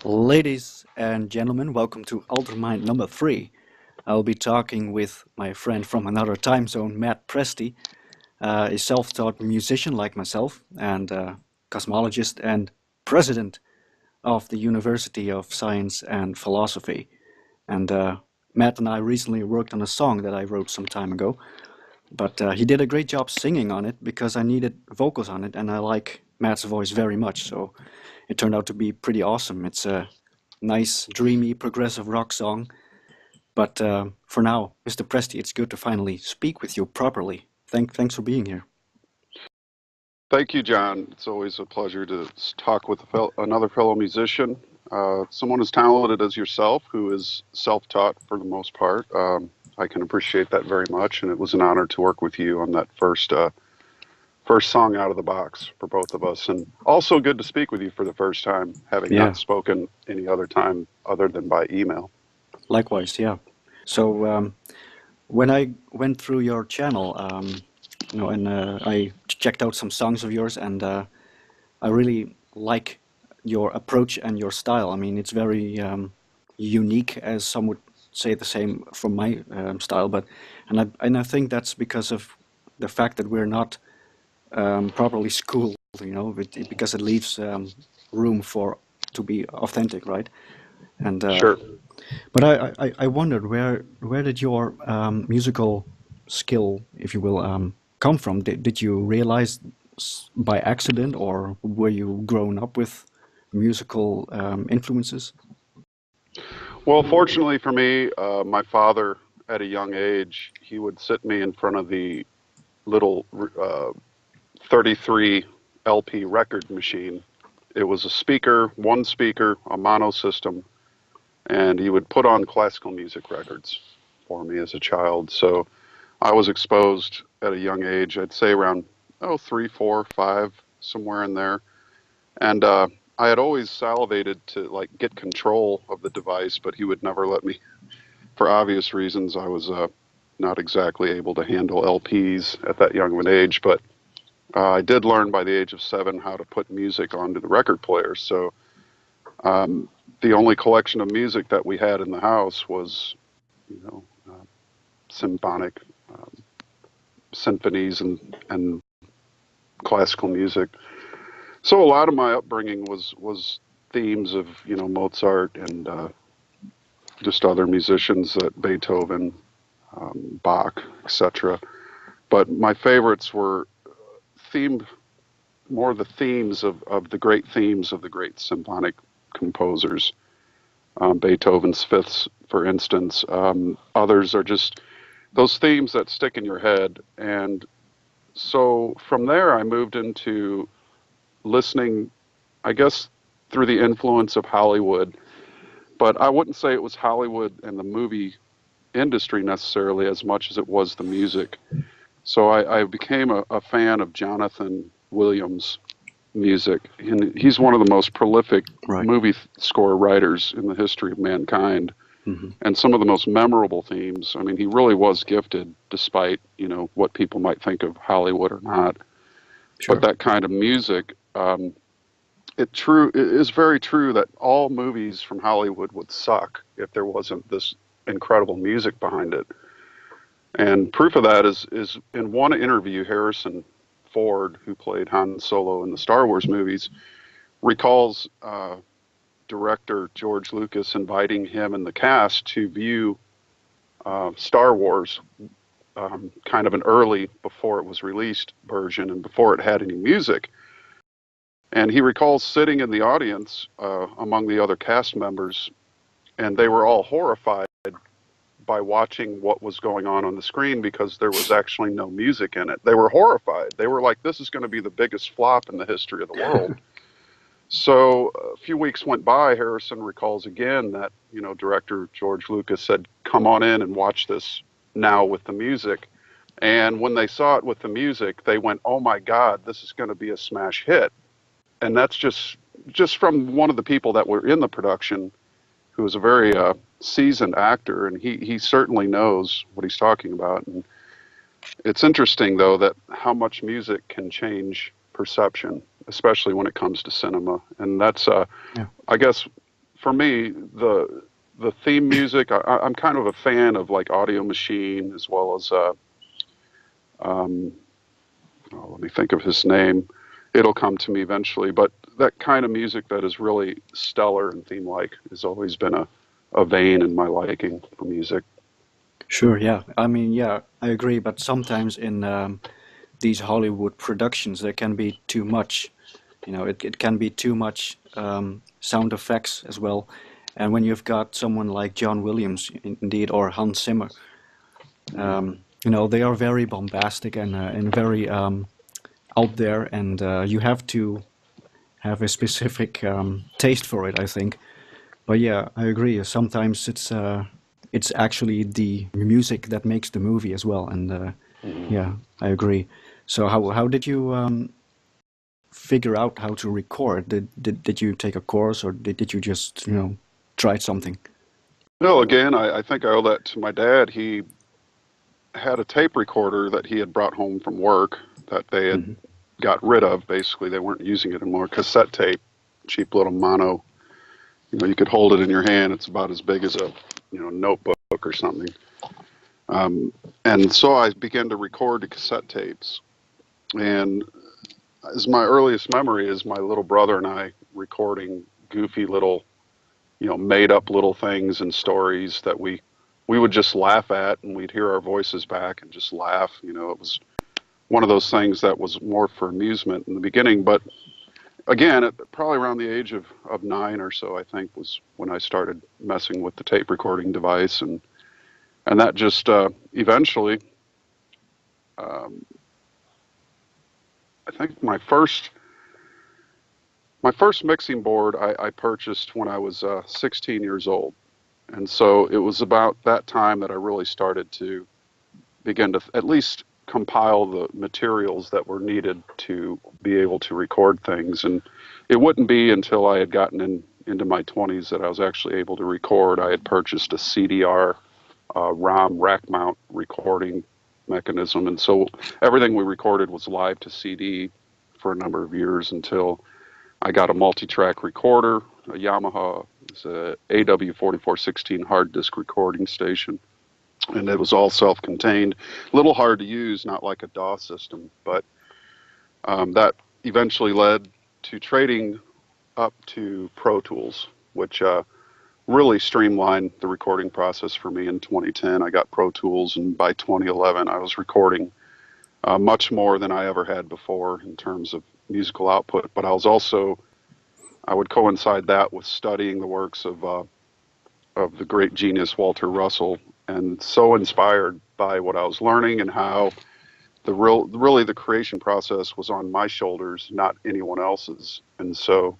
Ladies and gentlemen, welcome to Ultramind number 3. I'll be talking with my friend from another time zone, Matt Presti, a self-taught musician like myself, and cosmologist and president of the University of Science and Philosophy. And Matt and I recently worked on a song that I wrote some time ago, but he did a great job singing on it because I needed vocals on it, and I like Matt's voice very much, so it turned out to be pretty awesome. It's a nice, dreamy, progressive rock song. But for now, Mr. Presti, it's good to finally speak with you properly. Thanks for being here. Thank you, John. It's always a pleasure to talk with another fellow musician, someone as talented as yourself, who is self-taught for the most part. I can appreciate that very much, and it was an honor to work with you on that first song out of the box for both of us, and also good to speak with you for the first time, having Yeah, not spoken any other time other than by email. likewise, yeah. So when I went through your channel, and I checked out some songs of yours, and I really like your approach and your style. I mean, it's very unique, as some would say the same from my style. And I think that's because of the fact that we're not properly schooled, because it leaves room for to be authentic, right? And Sure. but I wondered where did your musical skill, if you will, come from? Did you realize by accident, or were you grown up with musical influences? Well, fortunately for me, my father, at a young age, he would sit me in front of the little 33 LP record machine. It was a speaker, one speaker, a mono system, and he would put on classical music records for me as a child. So I was exposed at a young age, I'd say around, 3, 4, 5, somewhere in there. And I had always salivated to like get control of the device, but he would never let me. For obvious reasons, I was not exactly able to handle LPs at that young of an age, but I did learn by the age of 7 how to put music onto the record player. So the only collection of music that we had in the house was, you know, symphonic symphonies and classical music. So a lot of my upbringing was themes of Mozart and just other musicians, Beethoven, Bach, etc. But my favorites were themed more the themes of the great themes of the great symphonic composers. Beethoven's Fifths, for instance. Others are just those themes that stick in your head. And so from there, I moved into listening, I guess, through the influence of Hollywood. But I wouldn't say it was Hollywood and the movie industry necessarily as much as it was the music. So I became a fan of Jonathan Williams' music. And he's one of the most prolific Right. movie score writers in the history of mankind. Hmm. And some of the most memorable themes. I mean, he really was gifted, despite what people might think of Hollywood or not. But Sure. that kind of music, it is very true that all movies from Hollywood would suck if there wasn't this incredible music behind it. And proof of that is in one interview, Harrison Ford, who played Han Solo in the Star Wars movies, recalls director George Lucas inviting him and the cast to view Star Wars, kind of an early, before it was released version and before it had any music. And he recalls sitting in the audience among the other cast members, and they were all horrified by watching what was going on the screen because there was actually no music in it. They were horrified. They were like, this is going to be the biggest flop in the history of the world. So a few weeks went by. Harrison recalls again that, director George Lucas said, come on in and watch this now with the music. And when they saw it with the music, they went, oh my God, this is going to be a smash hit. And that's just from one of the people that were in the production, who is a very seasoned actor, and he certainly knows what he's talking about. And it's interesting, though, that how much music can change perception, especially when it comes to cinema. And that's, Yeah. I guess, for me, the theme music, I'm kind of a fan of like Audio Machine as well as um, oh, let me think of his name. It'll come to me eventually. But that kind of music that is really stellar and theme-like has always been a vein in my liking for music. Sure, yeah. I mean, yeah, I agree. But sometimes in these Hollywood productions, there can be too much. You know, it can be too much sound effects as well. And when you've got someone like John Williams, indeed, or Hans Zimmer, Mhm. you know, they are very bombastic and very out there, and you have to have a specific taste for it, I think. But yeah, I agree. Sometimes it's actually the music that makes the movie as well, and Mhm. yeah, I agree. So how did you figure out how to record? Did you take a course, or did you just try something? No, again, I think I owe that to my dad. He had a tape recorder that he had brought home from work that they had Hmm. got rid of. Basically, they weren't using it anymore. Cassette tape, cheap little mono. You could hold it in your hand. It's about as big as a notebook or something. Um, and so I began to record the cassette tapes. And as my earliest memory is my little brother and I recording goofy little, made up little things and stories that we would just laugh at, and we'd hear our voices back and just laugh. It was one of those things that was more for amusement in the beginning. But again, probably around the age of 9 or so, I think, was when I started messing with the tape recording device. And that just eventually, um, I think my first mixing board I purchased when I was 16 years old. And so it was about that time that I really started to begin to at least compile the materials that were needed to be able to record things. And it wouldn't be until I had gotten into my 20s that I was actually able to record. I had purchased a CDR ROM rack mount recording mechanism. And so everything we recorded was live to CD for a number of years until I got a multi-track recorder, a Yamaha, it's a AW4416 hard disk recording station, and it was all self-contained. A little hard to use, not like a DAW system, but that eventually led to trading up to Pro Tools, which really streamlined the recording process for me in 2010. I got Pro Tools, and by 2011, I was recording much more than I ever had before in terms of musical output. But I would coincide that with studying the works of the great genius Walter Russell, and so inspired by what I was learning and how really the creation process was on my shoulders, not anyone else's. And so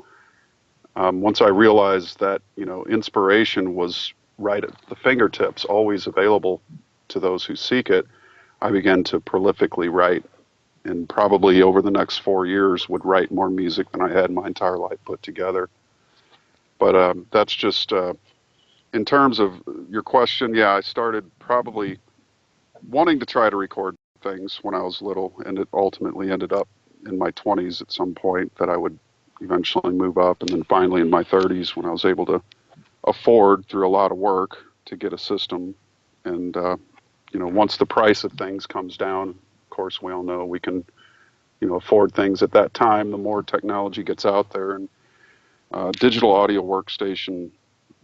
once I realized that inspiration was right at the fingertips, always available to those who seek it, I began to prolifically write. And probably over the next 4 years, would write more music than I had my entire life put together. But that's just in terms of your question. Yeah, I started probably wanting to try to record things when I was little, and it ultimately ended up in my 20s at some point that I would eventually move up, and then finally in my 30s when I was able to afford through a lot of work to get a system. And once the price of things comes down, of course we all know we can afford things at that time. The more technology gets out there, and digital audio workstation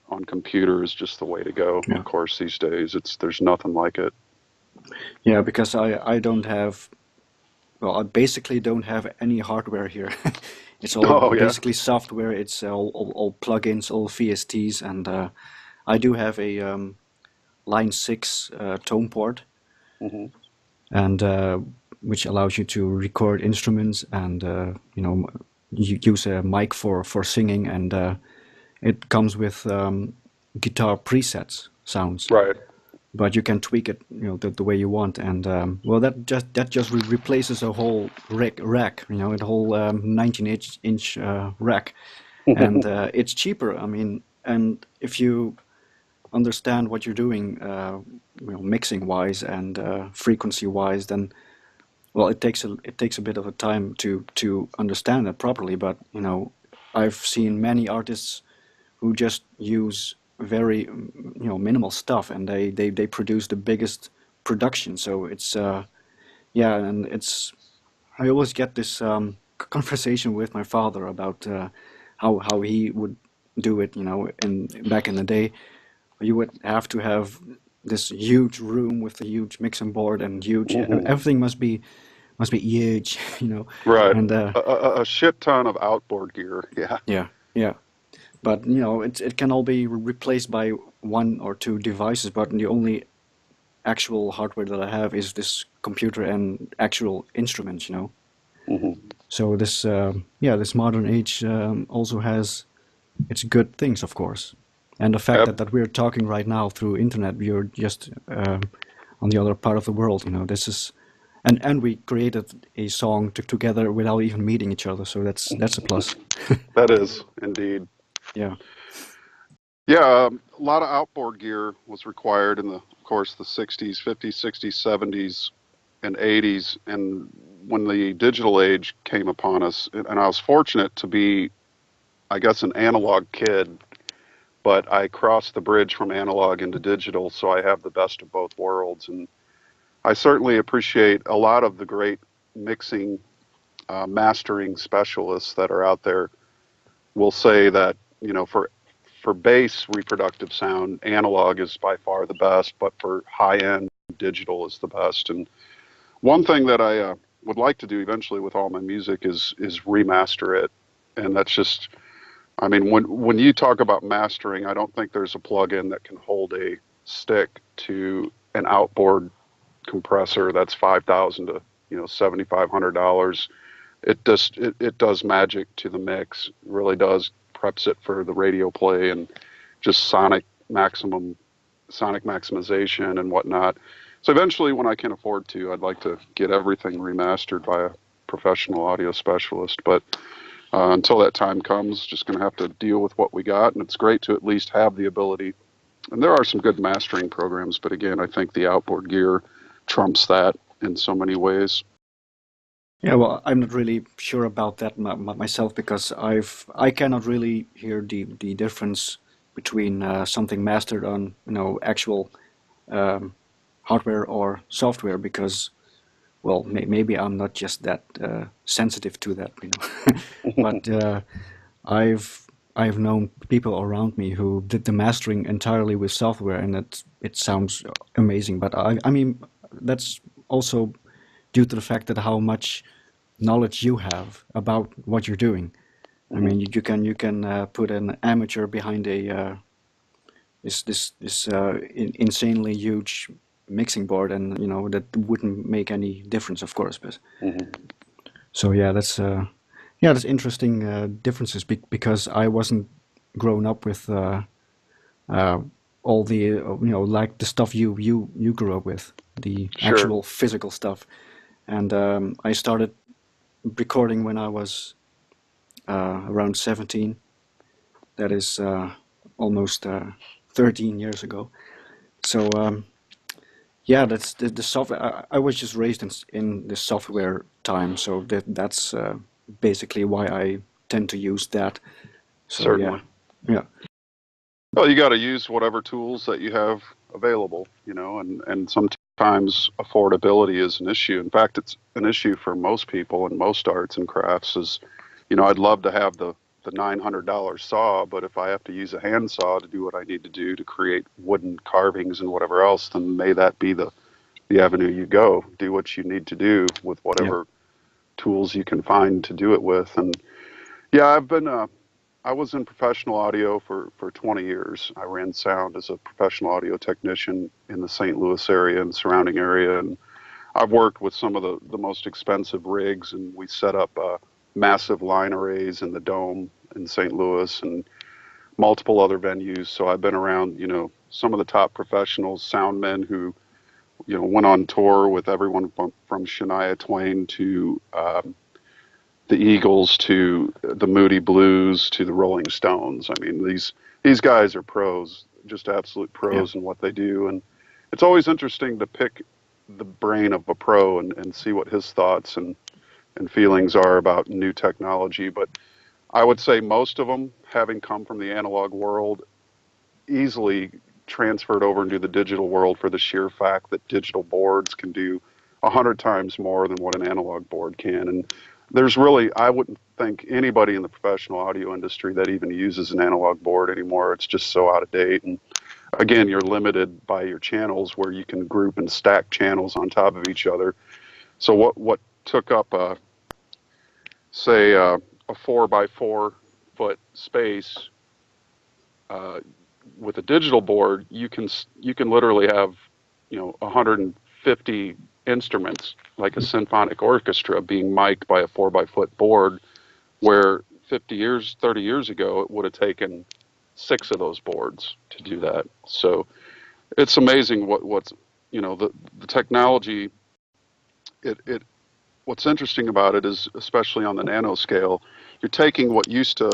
on computer is just the way to go. Of Yeah, course, these days there's nothing like it. yeah, because I don't have, well, I basically don't have any hardware here. It's all Oh yeah. basically software. It's all plugins, all VSTs, and I do have a Line 6 tone port, Hmm. and which allows you to record instruments and use a mic for singing, and it comes with guitar presets sounds, Right. but you can tweak it the way you want. And well, that just replaces a whole rack, a whole 19-inch rack, and it's cheaper. I mean, and if you understand what you're doing, mixing wise and frequency wise, then well, it takes a bit of a time to understand that properly. But I've seen many artists who just use very minimal stuff, and they produce the biggest production. So it's yeah, and it's I always get this conversation with my father about how he would do it. In back in the day, you would have to have this huge room with a huge mixing board and huge Hmm. everything must be huge, Right. and A shit ton of outboard gear. Yeah. yeah, yeah. But it can all be replaced by one or two devices. But the only actual hardware that I have is this computer and actual instruments. Hmm. So this this modern age also has its good things, of course, and the fact that we're talking right now through internet, we're just on the other part of the world. This is, and we created a song together without even meeting each other. So that's a plus. That is indeed. Yeah. Yeah, a lot of outboard gear was required in of course, the 60s, 50s, 60s, 70s, and 80s. And when the digital age came upon us, and I was fortunate to be, I guess, an analog kid, but I crossed the bridge from analog into digital, so I have the best of both worlds. And I certainly appreciate a lot of the great mixing, mastering specialists that are out there will say that, for bass reproductive sound, analog is by far the best, but for high end, digital is the best. And one thing that I would like to do eventually with all my music is remaster it. And that's just, I mean, when you talk about mastering, I don't think there's a plugin that can hold a stick to an outboard compressor that's 5,000 to $7,500. It does magic to the mix. It really does preps it for the radio play and just sonic maximization and whatnot. So eventually, when I can afford to, I'd like to get everything remastered by a professional audio specialist. But until that time comes, just going to have to deal with what we got. And it's great to at least have the ability. And there are some good mastering programs, but again, I think the outboard gear trumps that in so many ways. Yeah, well, I'm not really sure about that myself because I cannot really hear the difference between something mastered on actual um, hardware or software because well maybe I'm not just that sensitive to that. But I've known people around me who did the mastering entirely with software and it sounds amazing. But I mean that's also due to the fact that how much knowledge you have about what you're doing. I Hmm. mean, you can put an amateur behind a this insanely huge mixing board, and that wouldn't make any difference, of course. But Hmm. so that's interesting differences because I wasn't grown up with uh, all the like the stuff you grew up with, the Sure. actual physical stuff, and I started recording when I was around 17. That is almost 13 years ago. So yeah, that's the software. I was just raised in the software time, so that's basically why I tend to use that. So yeah, Certainly. yeah, Well, you got to use whatever tools that you have available, and sometimes affordability is an issue. In fact, it's an issue for most people in most arts and crafts. I'd love to have the $900 saw, but if I have to use a hand saw to do what I need to do to create wooden carvings and whatever else, then may that be the avenue you go. Do what you need to do with yeah, whatever tools you can find to do it with. And yeah, I was in professional audio for 20 years. I ran sound as a professional audio technician in the St. Louis area and surrounding area. And I've worked with some of the most expensive rigs, and we set up massive line arrays in the Dome in St. Louis and multiple other venues. So I've been around, some of the top professionals, sound men who, went on tour with everyone from Shania Twain to the Eagles to the Moody Blues to the Rolling Stones. I mean, these guys are pros, just absolute yeah, pros in what they do, and it's always interesting to pick the brain of a pro and see what his thoughts and feelings are about new technology. But I would say most of them having come from the analog world, easily transferred over into the digital world for the sheer fact that digital boards can do 100 times more than what an analog board can. And there's really, I wouldn't think anybody in the professional audio industry that even uses an analog board anymore. It's just so out of date. And again, you're limited by your channels where you can group and stack channels on top of each other. So what took up a 4 by 4 foot space, uh, with a digital board, you can literally have 150 instruments like a symphonic orchestra being mic'd by a 4 by 4 board, where 50 years, 30 years ago, it would have taken 6 of those boards to do that. So it's amazing what's the technology. It what's interesting about it is, especially on the nanoscale, you're taking what used to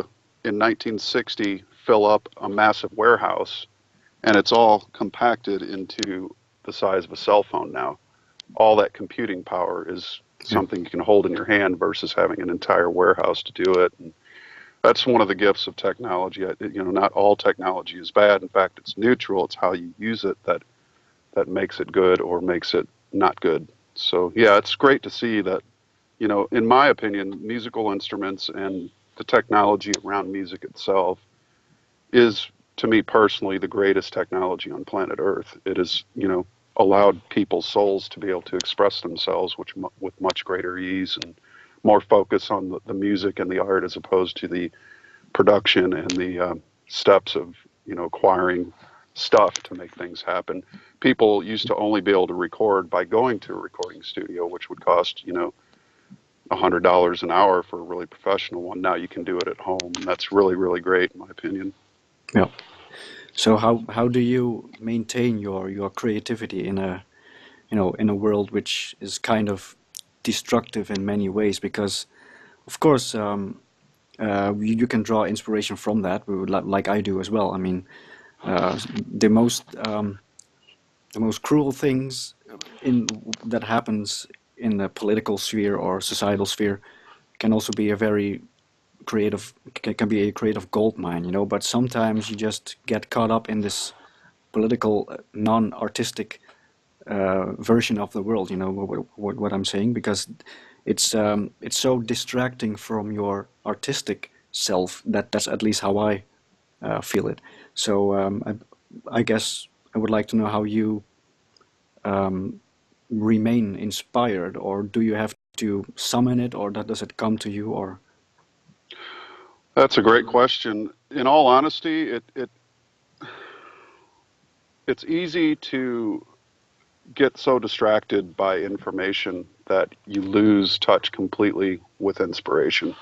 in 1960 fill up a massive warehouse, and it's all compacted into the size of a cell phone now. All that computing power is Yeah. something you can hold in your hand versus having an entire warehouse to do it. And that's one of the gifts of technology. Not all technology is bad. In fact, it's neutral. It's how you use it that makes it good or makes it not good. So yeah, it's great to see that, in my opinion, musical instruments and the technology around music itself is, to me personally, the greatest technology on planet Earth. It has, allowed people's souls to be able to express themselves with much greater ease and more focus on the music and the art, as opposed to the production and the steps of, acquiring stuff to make things happen. People used to only be able to record by going to a recording studio, which would cost, $100 an hour for a really professional one. Now you can do it at home, and that's really, really great, in my opinion. Yeah. So how do you maintain your creativity in a in a world which is kind of destructive in many ways? Because of course you can draw inspiration from that, like I do as well. I mean, the most cruel things that happens in the political sphere or societal sphere can also be a very creative can be a creative gold mine, but sometimes you just get caught up in this political non-artistic version of the world. You know what I'm saying, because it's so distracting from your artistic self. That's at least how I feel it. So I guess I would like to know how you remain inspired, or do you have to summon it, or does it come to you, or That's a great question. In all honesty, it's easy to get so distracted by information that you lose touch completely with inspiration.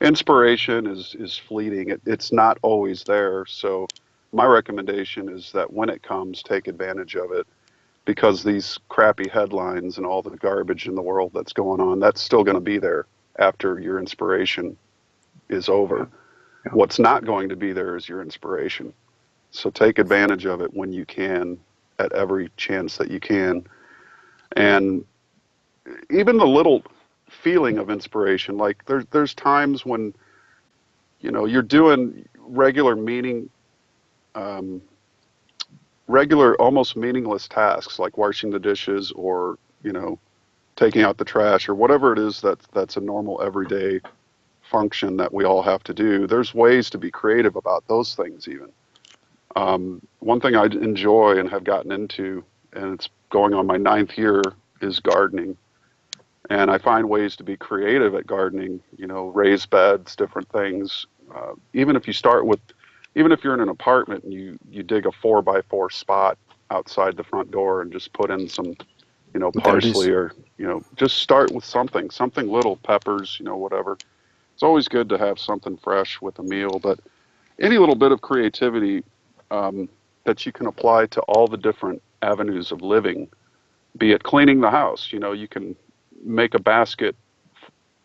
Inspiration is fleeting. It's not always there. So my recommendation is that when it comes, take advantage of it, because these crappy headlines and all the garbage in the world that's going on, that's still going to be there after your inspiration is yeah, over. yeah, What's not going to be there is your inspiration. So take advantage of it when you can, at every chance that you can. And even the little feeling of inspiration, like there's times when, you're doing um, regular, almost meaningless tasks like washing the dishes or, taking out the trash or whatever it is that's a normal everyday function that we all have to do. There's ways to be creative about those things even. One thing I enjoy and have gotten into, and it's going on my ninth year, is gardening. And I find ways to be creative at gardening, raised beds, different things. Even if you start with, even if you're in an apartment and you dig a 4 by 4 spot outside the front door and just put in some, there it is. parsley or, just start with something little, peppers, whatever. It's always good to have something fresh with a meal, but any little bit of creativity that you can apply to all the different avenues of living, be it cleaning the house. You can make a basket,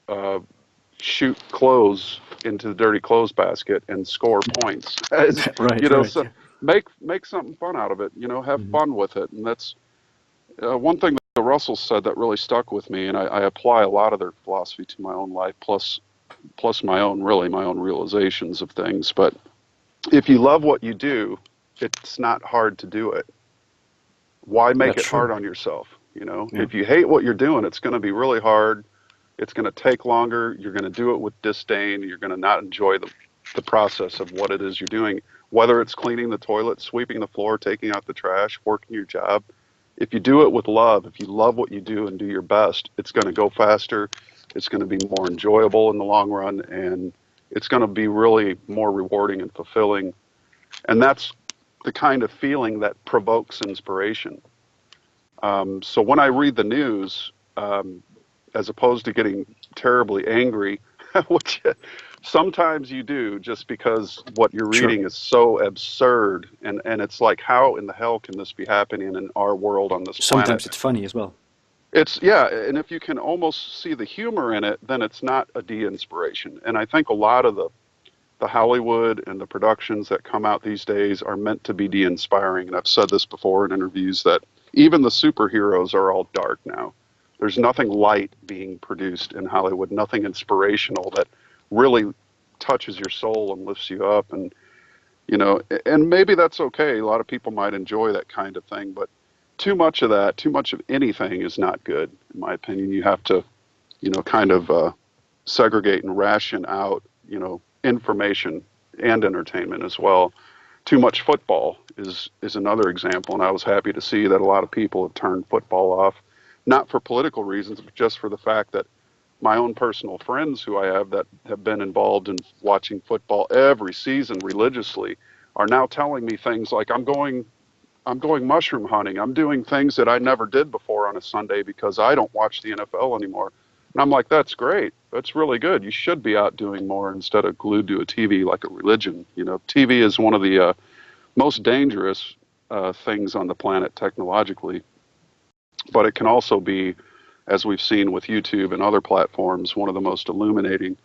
uh, shoot clothes into the dirty clothes basket and score points. Right, right, So yeah. make something fun out of it. Have Hmm. fun with it. And that's one thing that the Russells said that really stuck with me, and I apply a lot of their philosophy to my own life. Plus, plus my own realizations of things. But if you love what you do, it's not hard to do it. Why make That's it hard true. on yourself? You know, Yeah. if you hate what you're doing, it's going to be really hard. It's going to take longer. You're going to do it with disdain. You're going to not enjoy the process of what it is you're doing, whether it's cleaning the toilet, sweeping the floor, taking out the trash, working your job. If you do it with love, if you love what you do and do your best, it's going to go faster. It's going to be more enjoyable in the long run, and it's going to be really more rewarding and fulfilling. And that's the kind of feeling that provokes inspiration. So when I read the news, as opposed to getting terribly angry, which sometimes you do just because what you're Sure. reading is so absurd. And it's like, how in the hell can this be happening in our world on this planet? Sometimes it's funny as well. It's, yeah, and if you can almost see the humor in it, then it's not a de inspiration. And I think a lot of the Hollywood and the productions that come out these days are meant to be de inspiring. And I've said this before in interviews that even the superheroes are all dark now. There's nothing light being produced in Hollywood, nothing inspirational that really touches your soul and lifts you up. And, you know, and maybe that's okay. A lot of people might enjoy that kind of thing, but too much of that, too much of anything is not good, in my opinion. You have to, you know, kind of segregate and ration out, you know, information and entertainment as well. Too much football is another example, and I was happy to see that a lot of people have turned football off, not for political reasons, but just for the fact that my own personal friends who I have that have been involved in watching football every season religiously are now telling me things like I'm going mushroom hunting. I'm doing things that I never did before on a Sunday because I don't watch the NFL anymore. And I'm like, that's great. That's really good. You should be out doing more instead of glued to a TV like a religion. You know, TV is one of the most dangerous things on the planet technologically, but it can also be, as we've seen with YouTube and other platforms, one of the most illuminating.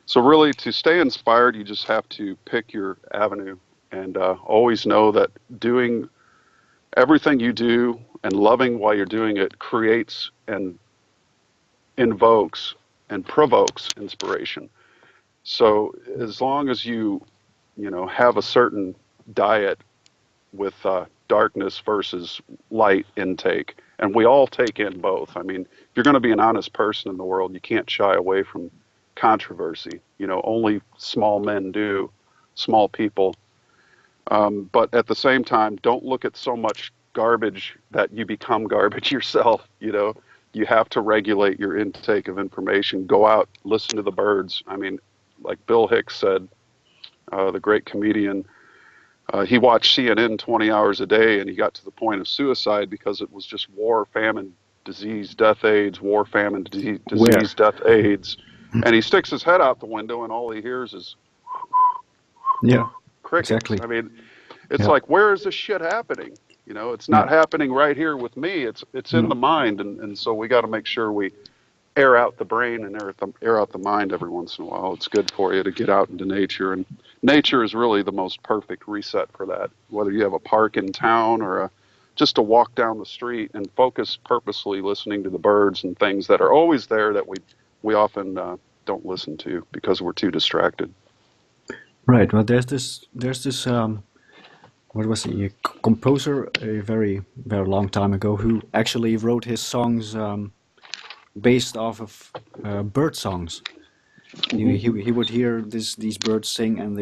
So, really, to stay inspired, you just have to pick your avenue and always know that doing everything you do and loving while you're doing it creates and invokes and provokes inspiration. So as long as you know, have a certain diet with darkness versus light intake, and we all take in both. I mean, if you're going to be an honest person in the world, you can't shy away from controversy. You know, only small men do, small people. But at the same time, don't look at so much garbage that you become garbage yourself. You know, you have to regulate your intake of information. Go out, listen to the birds. I mean, like Bill Hicks said, the great comedian, he watched CNN 20 hours a day and he got to the point of suicide because it was just war, famine, disease, death, AIDS, war, famine, Where? disease, death, AIDS. And he sticks his head out the window and all he hears is Yeah, crickets. exactly. I mean, it's Yeah, like, where is this shit happening? You know, it's yeah. not happening right here with me. It's in the No. mind, and so we got to make sure we air out the brain and air out the mind every once in a while. It's good for you to get out into nature, and nature is really the most perfect reset for that. Whether you have a park in town or just a walk down the street and focus purposely listening to the birds and things that are always there that we often don't listen to because we're too distracted. Right. Well, there's this what was he? A composer a very long time ago who actually wrote his songs based off of bird songs. He, Hmm. he he would hear these birds sing, and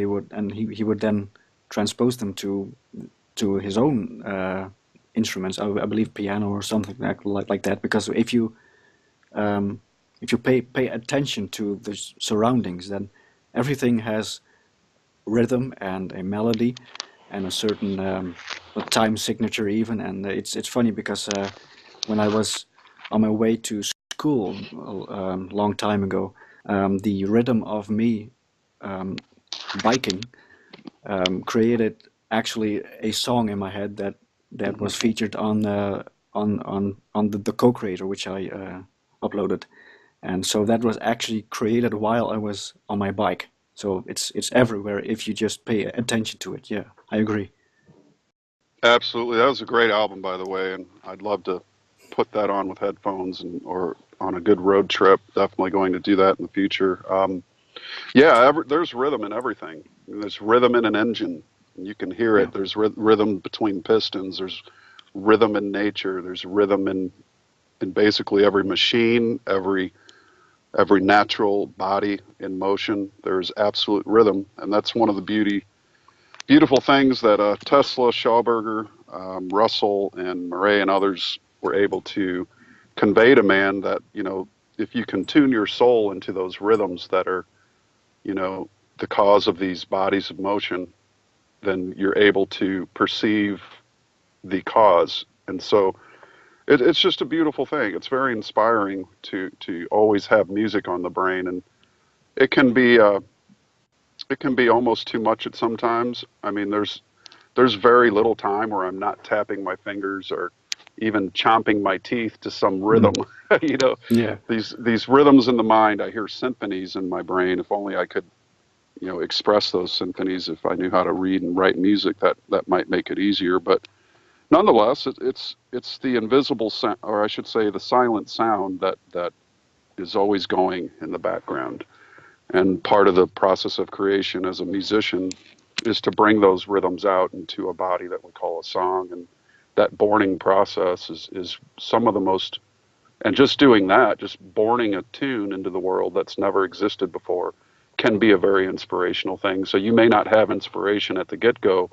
he would then transpose them to his own instruments. I believe piano or something like that. Because um, if you pay attention to the surroundings, then everything has rhythm and a melody and a certain a time signature even. And it's funny because when I was on my way to school a long time ago, the rhythm of me um, biking created actually a song in my head that was Hmm. featured on the co-creator which I uploaded, and so that was actually created while I was on my bike. So it's everywhere if you just pay attention to it. Yeah, I agree. Absolutely. That was a great album, by the way, and I'd love to put that on with headphones and or on a good road trip. Definitely going to do that in the future. Yeah, there's rhythm in everything. There's rhythm in an engine. You can hear Yeah. it. There's rhythm between pistons. There's rhythm in nature. There's rhythm in basically every machine, every natural body in motion. There's absolute rhythm, and that's one of the beautiful things that Tesla, Schauberger, Russell, and Murray and others were able to convey to man. That if you can tune your soul into those rhythms that are you know, the cause of these bodies of motion, then you're able to perceive the cause. And so it's just a beautiful thing. It's very inspiring to always have music on the brain, and it can be uh, it can be almost too much at sometimes. I mean, there's very little time where I'm not tapping my fingers or even chomping my teeth to some rhythm. Mm. you know, Yeah. these rhythms in the mind. I hear symphonies in my brain. If only I could express those symphonies. If I knew how to read and write music, that might make it easier. But nonetheless, it's the invisible sound, or I should say, the silent sound that is always going in the background. And part of the process of creation as a musician is to bring those rhythms out into a body that we call a song. And that borning process is some of the most, and just doing that, just borning a tune into the world that's never existed before, can be a very inspirational thing. So you may not have inspiration at the get go,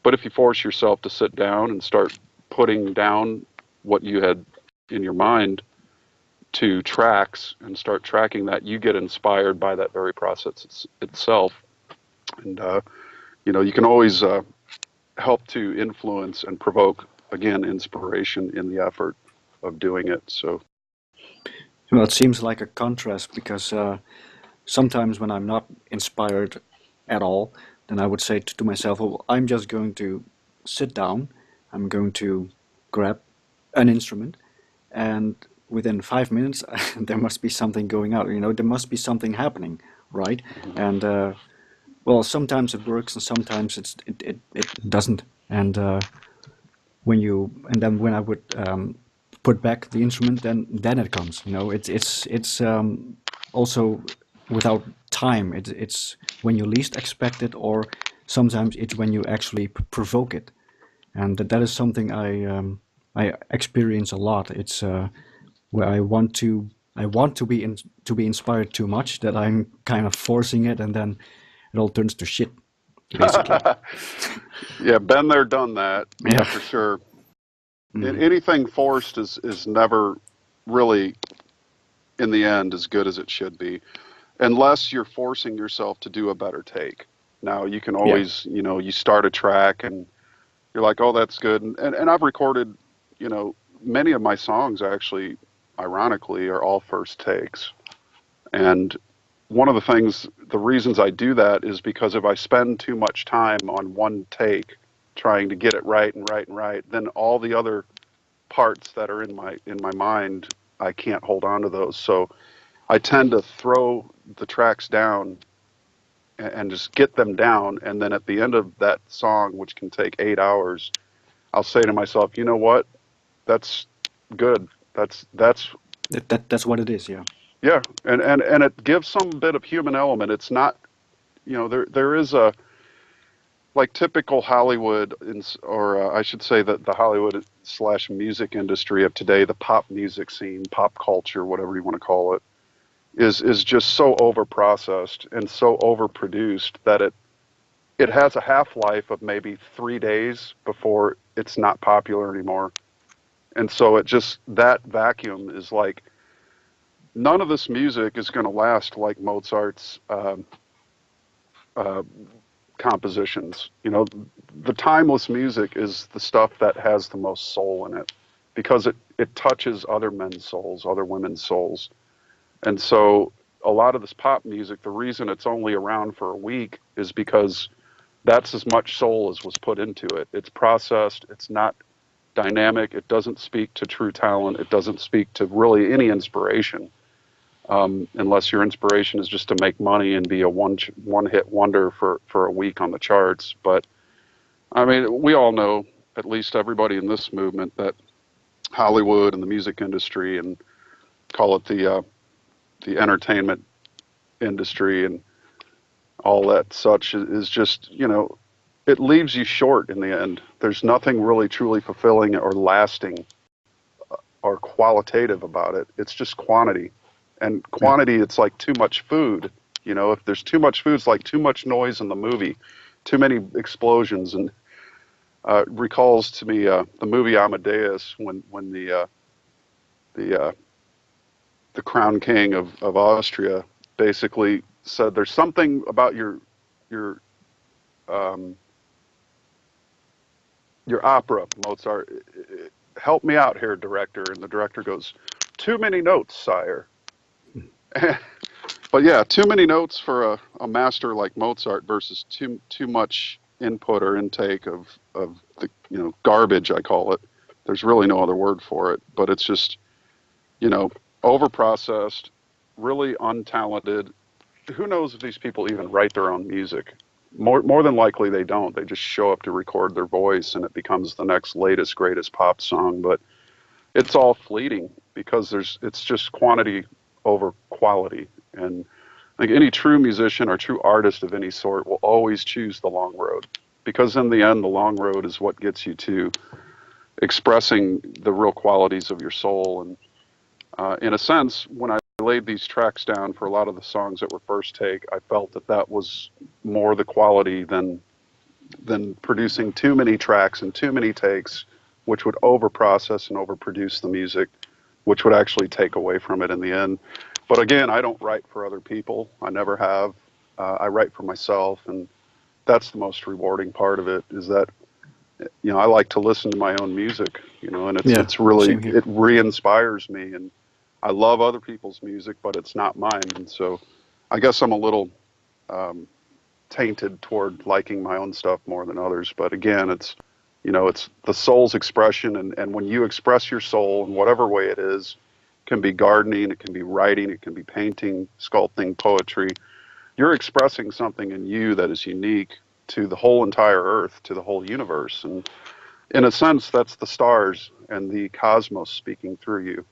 but if you force yourself to sit down and start putting down what you had in your mind to tracks and start tracking that, you get inspired by that very process itself. And, you can always help to influence and provoke, again, inspiration in the effort of doing it. So, Well, it seems like a contrast because sometimes when I'm not inspired at all, then I would say to myself, "Well, I'm just going to sit down. I'm going to grab an instrument, and within 5 minutes, there must be something going out. There must be something happening, right?" mhm. And well, sometimes it works, and sometimes it doesn't. And then when I would put back the instrument, then it comes. It's also without time. It's when you least expect it, or sometimes it's when you actually provoke it, and that is something I experience a lot. It's where I want to be inspired too much that I'm kind of forcing it, and then it all turns to shit, basically. Yeah, been there, done that. Yeah, Yeah. for sure. Mhm. Anything forced is never really, in the end, as good as it should be, unless you're forcing yourself to do a better take. Now, you can Yeah. always, you start a track and you're like, oh, that's good. And I've recorded, many of my songs actually, ironically, are all first takes. And one of the reasons I do that is because if I spend too much time on one take trying to get it right and right and right, then all the other parts that are in my mind, I can't hold on to those. So I tend to throw the tracks down and just get them down, and then at the end of that song, which can take 8 hours, I'll say to myself, you know what? That's good. That's That's what it is. Yeah. yeah, and it gives some bit of human element. It's not, there is a, like, typical Hollywood, or I should say that the Hollywood slash music industry of today, the pop music scene, pop culture, whatever you want to call it, is just so over processed and so overproduced that it has a half life of maybe 3 days before it's not popular anymore. And so it just, that vacuum is like, none of this music is going to last like Mozart's uh, compositions. The timeless music is the stuff that has the most soul in it because it touches other men's souls, other women's souls. And so a lot of this pop music, the reason it's only around for a week is because that's as much soul as was put into it. It's processed, it's not dynamic, it doesn't speak to true talent, it doesn't speak to really any inspiration. Unless your inspiration is just to make money and be a one hit wonder for a week on the charts. But I mean, we all know, at least everybody in this movement, that Hollywood and the music industry, and call it the entertainment industry and all that such is just, it leaves you short in the end. There's nothing really truly fulfilling or lasting or qualitative about it. It's just quantity. And Yeah. quantity, it's like too much food. If there's too much food, it's like too much noise in the movie, too many explosions. And recalls to me the movie Amadeus when the the crown king of Austria basically said, "There's something about your um, your opera, Mozart. Help me out here, director." And the director goes, "Too many notes, sire." But yeah, too many notes for a master like Mozart versus too much input or intake of the garbage, I call it. There's really no other word for it, but it's just you know overprocessed, really untalented. Who knows if these people even write their own music? More than likely they don't. They just show up to record their voice, and it becomes the next latest greatest pop song. But it's all fleeting because it's just quantity over quality. And I think any true musician or true artist of any sort will always choose the long road, because in the end, the long road is what gets you to expressing the real qualities of your soul. And in a sense, when I laid these tracks down for a lot of the songs that were first take, I felt that that was more the quality than producing too many tracks and too many takes, which would overprocess and overproduce the music, which would actually take away from it in the end. But again, I don't write for other people. I never have. I write for myself, and that's the most rewarding part of it. Is that I like to listen to my own music, and Yeah. it's really Same here. it re-inspires me, and I love other people's music, but it's not mine, and so I guess I'm a little um, tainted toward liking my own stuff more than others. But again, it's the soul's expression, and when you express your soul in whatever way it is, it can be gardening, it can be writing, it can be painting, sculpting, poetry. You're expressing something in you that is unique to the whole entire earth, to the whole universe. And in a sense, that's the stars and the cosmos speaking through you.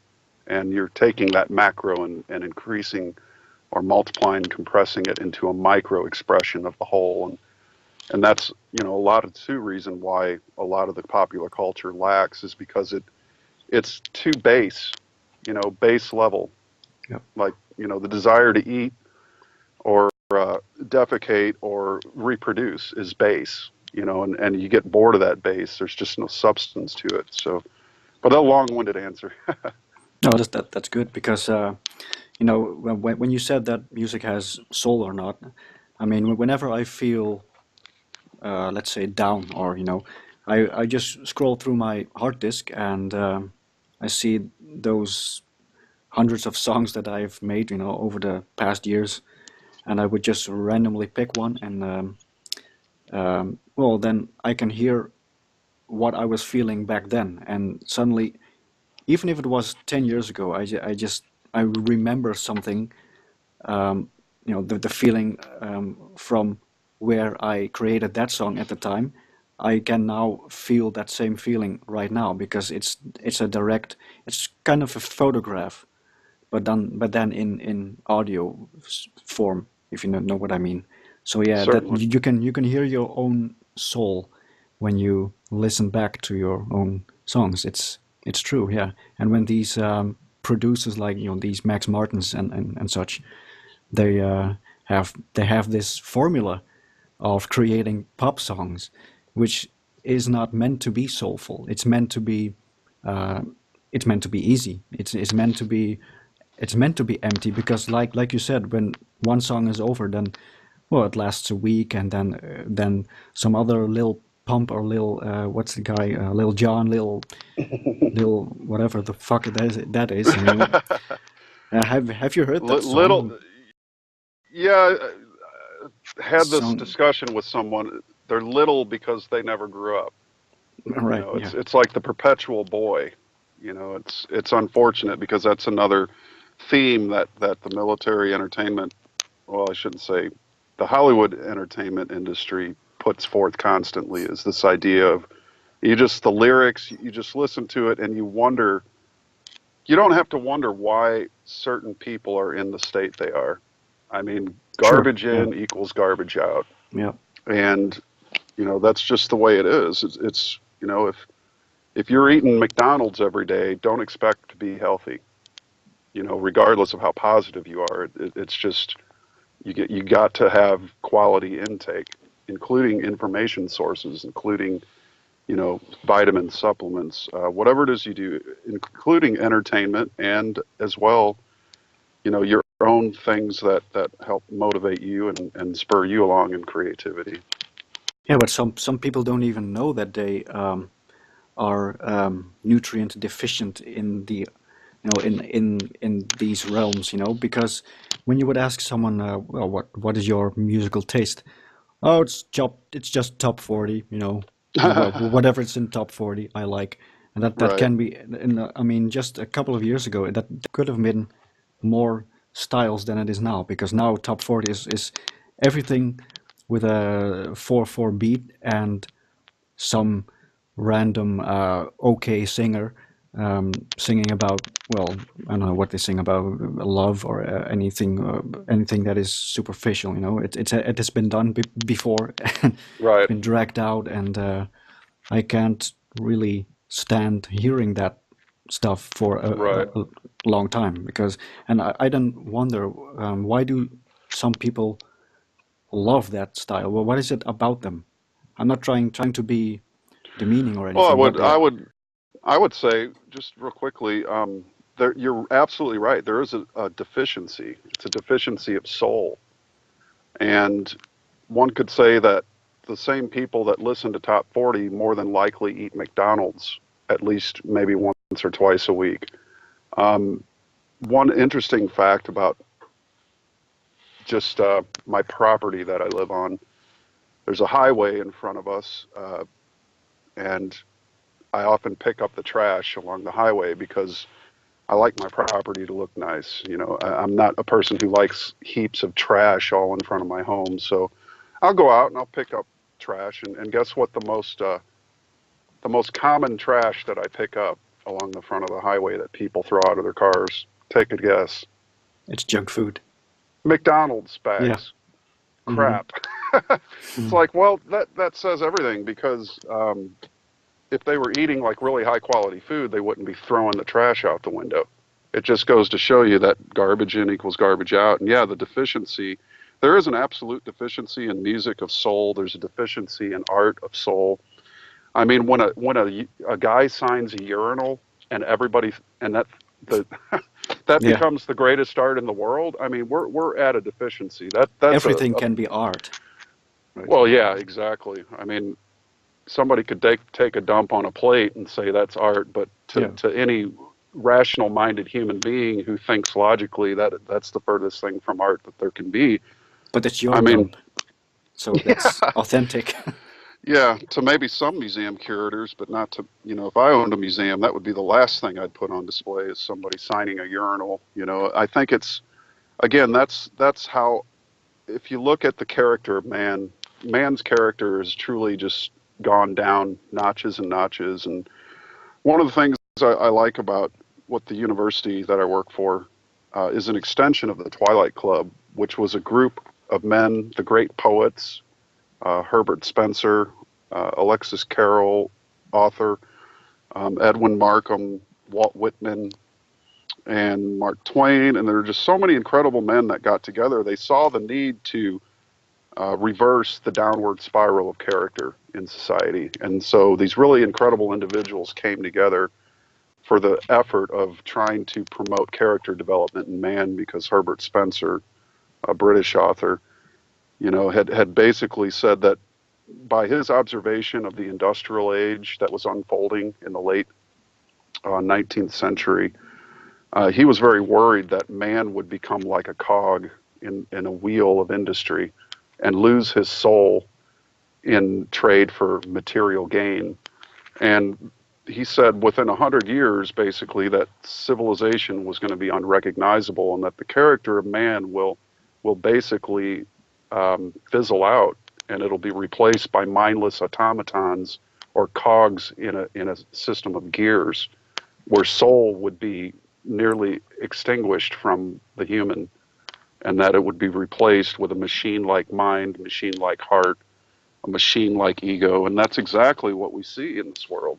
And you're taking that macro and increasing or multiplying, compressing it into a micro expression of the whole. And that's, a lot of the reason why a lot of the popular culture lacks is because it's too base, base level. Yeah. Like, the desire to eat or defecate or reproduce is base, and you get bored of that base. There's just no substance to it. So, but a long-winded answer. No, that's good because when you said that music has soul or not, I mean, whenever I feel, let's say, down, or I just scroll through my hard disk and I see those hundreds of songs that I've made, over the past years, and I would just randomly pick one, and well, then I can hear what I was feeling back then, and suddenly, even if it was 10 years ago, I remember something, the feeling from where I created that song at the time. I can now feel that same feeling right now because it's a direct, it's kind of a photograph, but then in audio form, if you know what I mean. So yeah, that Certainly. you can hear your own soul when you listen back to your own songs. It's true, yeah. And when these producers, like these Max Martins and such, they have this formula of creating pop songs, which is not meant to be soulful. Uh, it's meant to be easy. It's meant to be empty because, like you said, when one song is over, then well, it lasts a week, and then some other little pump or little what's the guy, Lil John, little whatever the fuck that is. Have you heard that Little, song? yeah, had this Song, discussion with someone. They're little because they never grew up. right? Yeah, It's like the perpetual boy. It's unfortunate because that's another theme that the military entertainment, well, I shouldn't say, the Hollywood entertainment industry puts forth constantly is this idea of the lyrics, you just listen to it and you wonder, you don't have to wonder why certain people are in the state they are. I mean, Sure. garbage Yeah. in equals garbage out. Yeah. And, that's just the way it is. It's if you're eating McDonald's every day, don't expect to be healthy, regardless of how positive you are. It's just, you got to have quality intake, including information sources, including vitamins, supplements, whatever it is you do, including entertainment, and as well, your own things that help motivate you and spur you along in creativity. Yeah, but some people don't even know that they are nutrient deficient in the in these realms, because when you would ask someone, well, what is your musical taste? Oh, it's just top 40, well, whatever it's in top 40, I like, and that Right, can be. I mean, just a couple of years ago, that could have been more styles than it is now, because now top 40 is everything with a 4/4 beat and some random okay singer singing about, well, I don't know what they sing about, love or anything that is superficial. It has been done before and it's right, been dragged out, and I can't really stand hearing that stuff for right. a long time, because, and I then wonder, why do some people love that style? Well, what is it about them? I'm not trying to be demeaning or Well, anything, but I would say just real quickly, you're absolutely right. There is a deficiency. It's a deficiency of soul, and one could say that the same people that listen to top 40 more than likely eat McDonald's at least maybe once or twice a week. Um, One interesting fact about just my property that I live on, there's a highway in front of us, and I often pick up the trash along the highway because I like my property to look nice. I'm not a person who likes heaps of trash all in front of my home. So I'll go out and I'll pick up trash. And guess what? The most common trash that I pick up along the front of the highway that people throw out of their cars. Take a guess. it's junk food. McDonald's Yeah. bags. Hmm. Crap. It's like, well, that says everything because if they were eating like really high quality food, they wouldn't be throwing the trash out the window. It just goes to show you that garbage in equals garbage out. And yeah, the deficiency, there is an absolute deficiency in music of soul. There's a deficiency in art of soul. I mean, when a guy signs a urinal and everybody and the that Yeah. becomes the greatest art in the world. I mean, we're at a deficiency. That's Everything a can be art, right? well, yeah, exactly. I mean, somebody could take a dump on a plate and say that's art, but to, Yeah. to any rational minded human being who thinks logically, that's the furthest thing from art that there can be. But it's your I mean, dump, so that's authentic. yeah, to maybe some museum curators, but not to, if I owned a museum, that would be the last thing I'd put on display is somebody signing a urinal. I think it's, again, that's how, if you look at the character of man's character is truly just gone down notches and notches. And one of the things I like about what the university that I work for is an extension of the Twilight Club, which was a group of men, the great poets, Herbert Spencer, Alexis Carrel, author, Edwin Markham, Walt Whitman, and Mark Twain. And there are just so many incredible men that got together. They saw the need to reverse the downward spiral of character in society. And so these really incredible individuals came together for the effort of trying to promote character development in man because Herbert Spencer, a British author, had basically said that by his observation of the industrial age that was unfolding in the late 19th century, he was very worried that man would become like a cog in a wheel of industry and lose his soul in trade for material gain. And he said within 100 years, basically, that civilization was going to be unrecognizable, and that the character of man will basically fizzle out, and it'll be replaced by mindless automatons or cogs in a system of gears, where soul would be nearly extinguished from the human. and that it would be replaced with a machine like mind, machine like heart, a machine like ego. And that's exactly what we see in this world.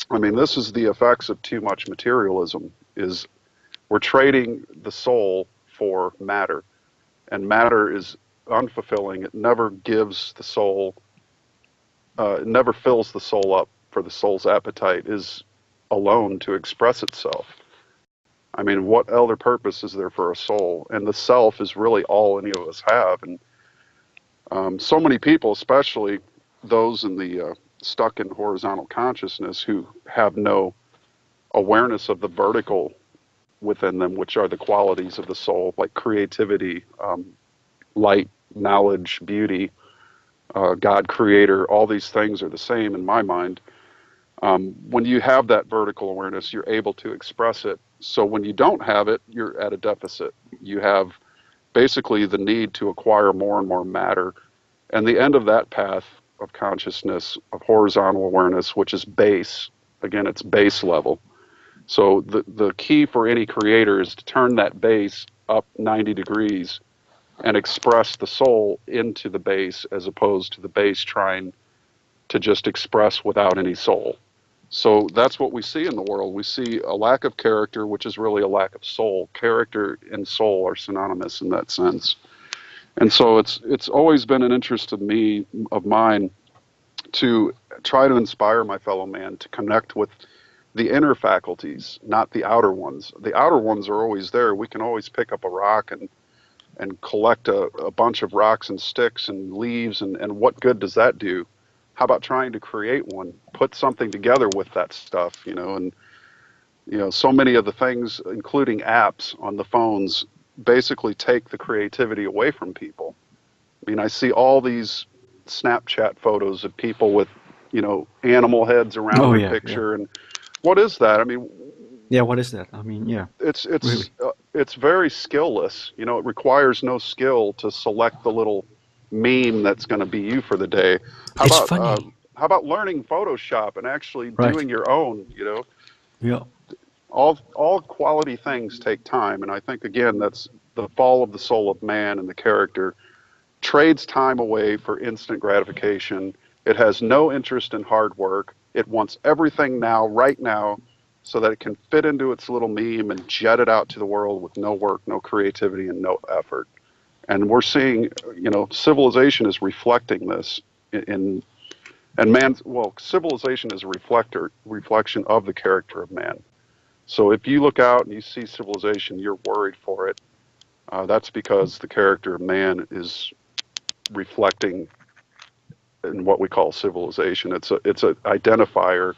I mean, this is the effects of too much materialism is we're trading the soul for matter, and matter is unfulfilling. It never gives the soul, it never fills the soul up, for the soul's appetite is alone to express itself. I mean, what other purpose is there for a soul? And the self is really all any of us have. And so many people, especially those in the stuck in horizontal consciousness, who have no awareness of the vertical within them, which are the qualities of the soul, like creativity, light, knowledge, beauty, God, creator, all these things are the same in my mind. When you have that vertical awareness, you're able to express it. So when you don't have it, you're at a deficit. You have basically the need to acquire more and more matter. And the end of that path of consciousness, of horizontal awareness, which is base, again, it's base level. So the key for any creator is to turn that base up 90 degrees and express the soul into the base, as opposed to the base trying to just express without any soul. So that's what we see in the world. We see a lack of character, which is really a lack of soul. Character and soul are synonymous in that sense. And so it's always been an interest of mine to try to inspire my fellow man to connect with the inner faculties, not the outer ones. The outer ones are always there. We can always pick up a rock and collect a bunch of rocks and sticks and leaves, and what good does that do? How about trying to create one, put something together with that stuff, and so many of the things, including apps on the phones, basically take the creativity away from people. I mean, I see all these Snapchat photos of people with, animal heads around Oh their yeah, yeah, picture, and what is that? I mean, yeah. What is that? I mean, yeah, it's really. it's uh, it's very skillless. It requires no skill to select the little meme that's going to be you for the day. How It's about funny, learning Photoshop and actually right? doing your own? Yeah, All quality things take time, and I think again that's the fall of the soul of man, and the character trades time away for instant gratification. It has no interest in hard work. It wants everything now, right now, so that it can fit into its little meme and jet it out to the world with no work, no creativity, and no effort. And we're seeing, civilization is reflecting this in and man's well, civilization is a reflection of the character of man. So if you look out and you see civilization, you're worried for it. That's because the character of man is reflecting in what we call civilization. It's a identifier,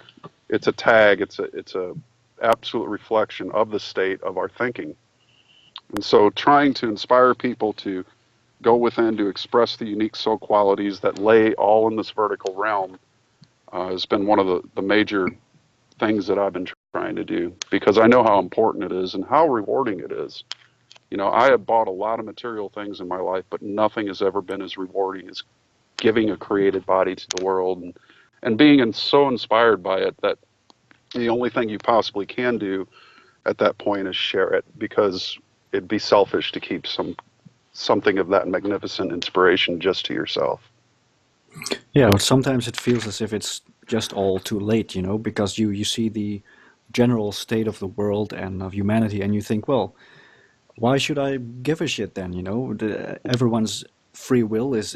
it's a tag, it's a absolute reflection of the state of our thinking. And so trying to inspire people to go within to express the unique soul qualities that lay all in this vertical realm has been one of the major things that I've been trying to do, because I know how important it is and how rewarding it is. I have bought a lot of material things in my life, but nothing has ever been as rewarding as giving a created body to the world, and being so inspired by it that the only thing you possibly can do at that point is share it, because it'd be selfish to keep something of that magnificent inspiration just to yourself. yeah. But sometimes it feels as if it's just all too late, because you see the general state of the world and of humanity, and you think, well, why should I give a shit then? Everyone's free will is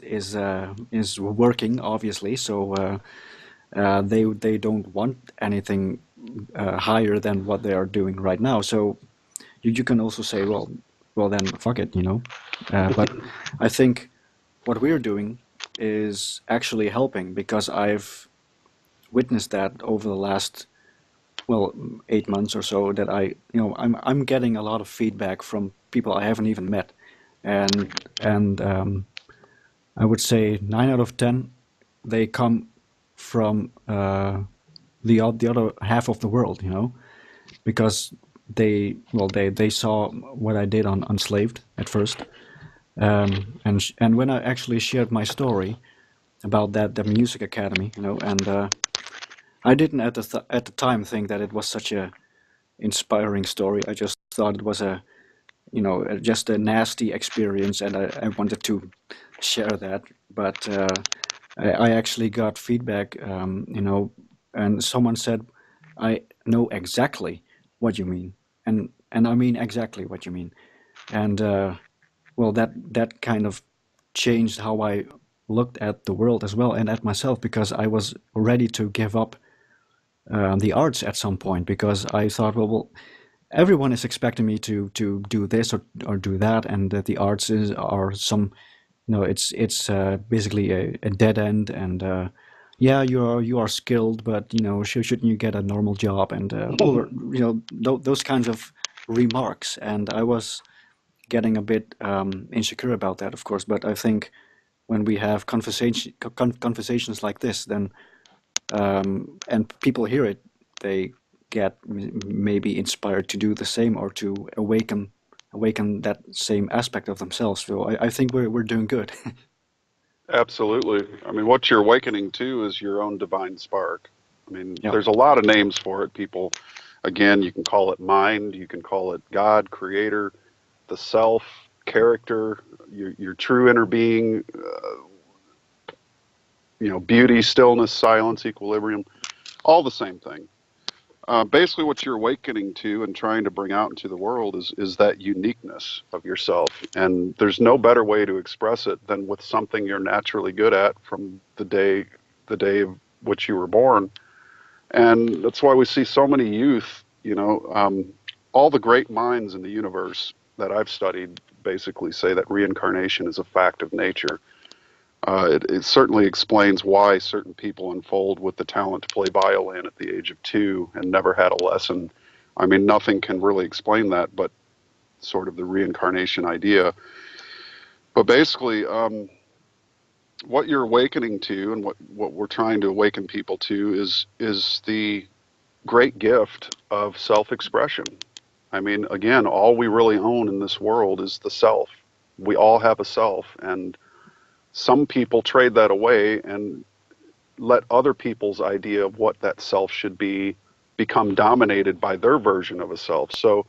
working, obviously, so they don't want anything higher than what they are doing right now. So you can also say, well then fuck it. But I think what we're doing is actually helping, because I've witnessed that over the last, well, 8 months or so, that I'm getting a lot of feedback from people I haven't even met, and I would say 9 out of 10 they come from the other half of the world, because they saw what I did on Unslaved at first, and when I actually shared my story about the music academy, and I didn't at the time think that it was such a inspiring story. I just thought it was just a nasty experience, and I wanted to share that. But I actually got feedback, and someone said, "I know exactly what you mean," and I mean exactly what you mean, and well, that kind of changed how I looked at the world as well and at myself, because I was ready to give up the arts at some point, because I thought, well, everyone is expecting me to do this or do that, and that the arts are some, it's basically a dead end, and yeah, you are skilled, but shouldn't you get a normal job, and well, those kinds of remarks, and I was getting a bit insecure about that, of course. But I think when we have conversations like this, then and people hear it, they get maybe inspired to do the same, or to awaken that same aspect of themselves. So I think we're doing good. Absolutely. I mean, what you're awakening to is your own divine spark. I mean, Yeah, there's a lot of names for it. People, again, you can call it mind, you can call it God, creator, the self, character, your true inner being, beauty, stillness, silence, equilibrium, all the same thing. Basically, what you're awakening to and trying to bring out into the world is that uniqueness of yourself. And there's no better way to express it than with something you're naturally good at from the day of which you were born. And that's why we see so many youth. All the great minds in the universe that I've studied basically say that reincarnation is a fact of nature. It certainly explains why certain people unfold with the talent to play violin at the age of 2 and never had a lesson. I mean, nothing can really explain that but sort of the reincarnation idea. But basically, what you're awakening to and what we're trying to awaken people to is the great gift of self-expression. I mean, again, all we really own in this world is the self. We all have a self, and some people trade that away and let other people's idea of what that self should be become dominated by their version of a self. So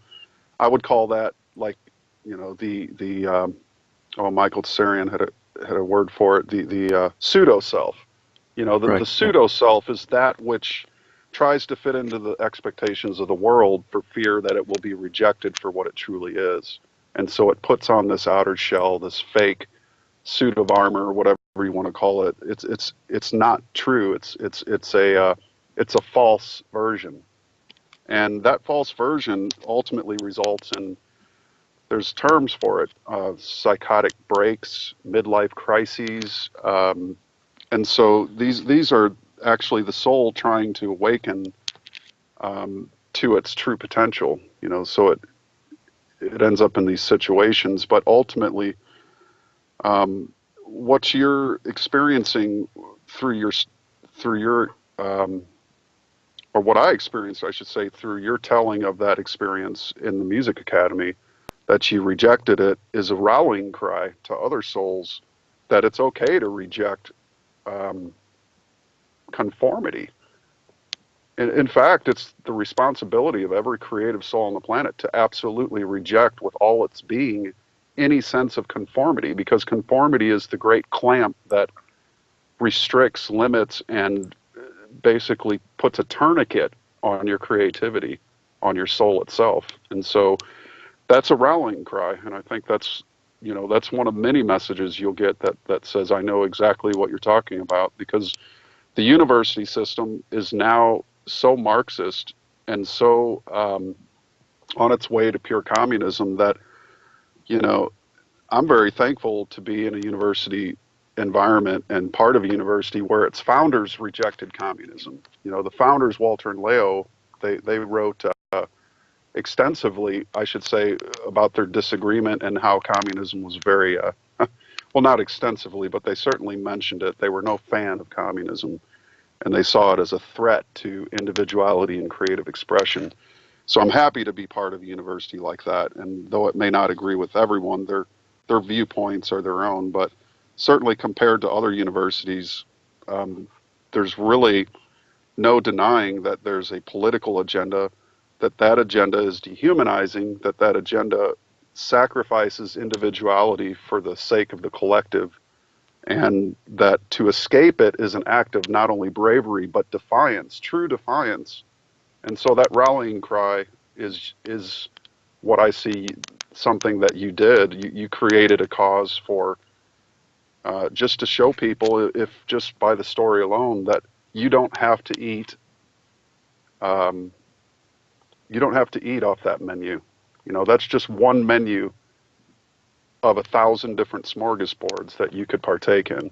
I would call that like, the Michael Tsarian had a word for it, the pseudo self. The right. Yeah, pseudo self is that which tries to fit into the expectations of the world for fear that it will be rejected for what it truly is. And so it puts on this outer shell, this fake suit of armor, whatever you want to call it. It's not true. It's a false version, and that false version ultimately results in, there's terms for it, psychotic breaks, midlife crises, and so these are actually the soul trying to awaken to its true potential. So it ends up in these situations, but ultimately what you're experiencing through your or what I experienced, I should say, through your telling of that experience in the music academy, that you rejected it, is a rallying cry to other souls that it's okay to reject um, conformity. In fact, it's the responsibility of every creative soul on the planet to absolutely reject with all its being any sense of conformity, because conformity is the great clamp that restricts, limits, and basically puts a tourniquet on your creativity, on your soul itself. And so that's a rallying cry. And I think that's one of many messages you'll get that says, I know exactly what you're talking about, because the university system is now so Marxist and so on its way to pure communism that, you know, I'm very thankful to be in a university environment and part of a university where its founders rejected communism. The founders, Walter and Leo, they wrote extensively, I should say, about their disagreement and how communism was very, well, not extensively, but they certainly mentioned it. They were no fan of communism, and they saw it as a threat to individuality and creative expression. So I'm happy to be part of a university like that. And though it may not agree with everyone, their viewpoints are their own. But certainly compared to other universities, um, there's really no denying that there's a political agenda, that agenda is dehumanizing, that agenda sacrifices individuality for the sake of the collective, and that to escape it is an act of not only bravery but defiance, true defiance. And so that rallying cry is what I see, something that you did. You created a cause for, just to show people, if just by the story alone, that you don't have to eat. Um, you don't have to eat off that menu. You know, that's just one menu of 1,000 different smorgasbords that you could partake in.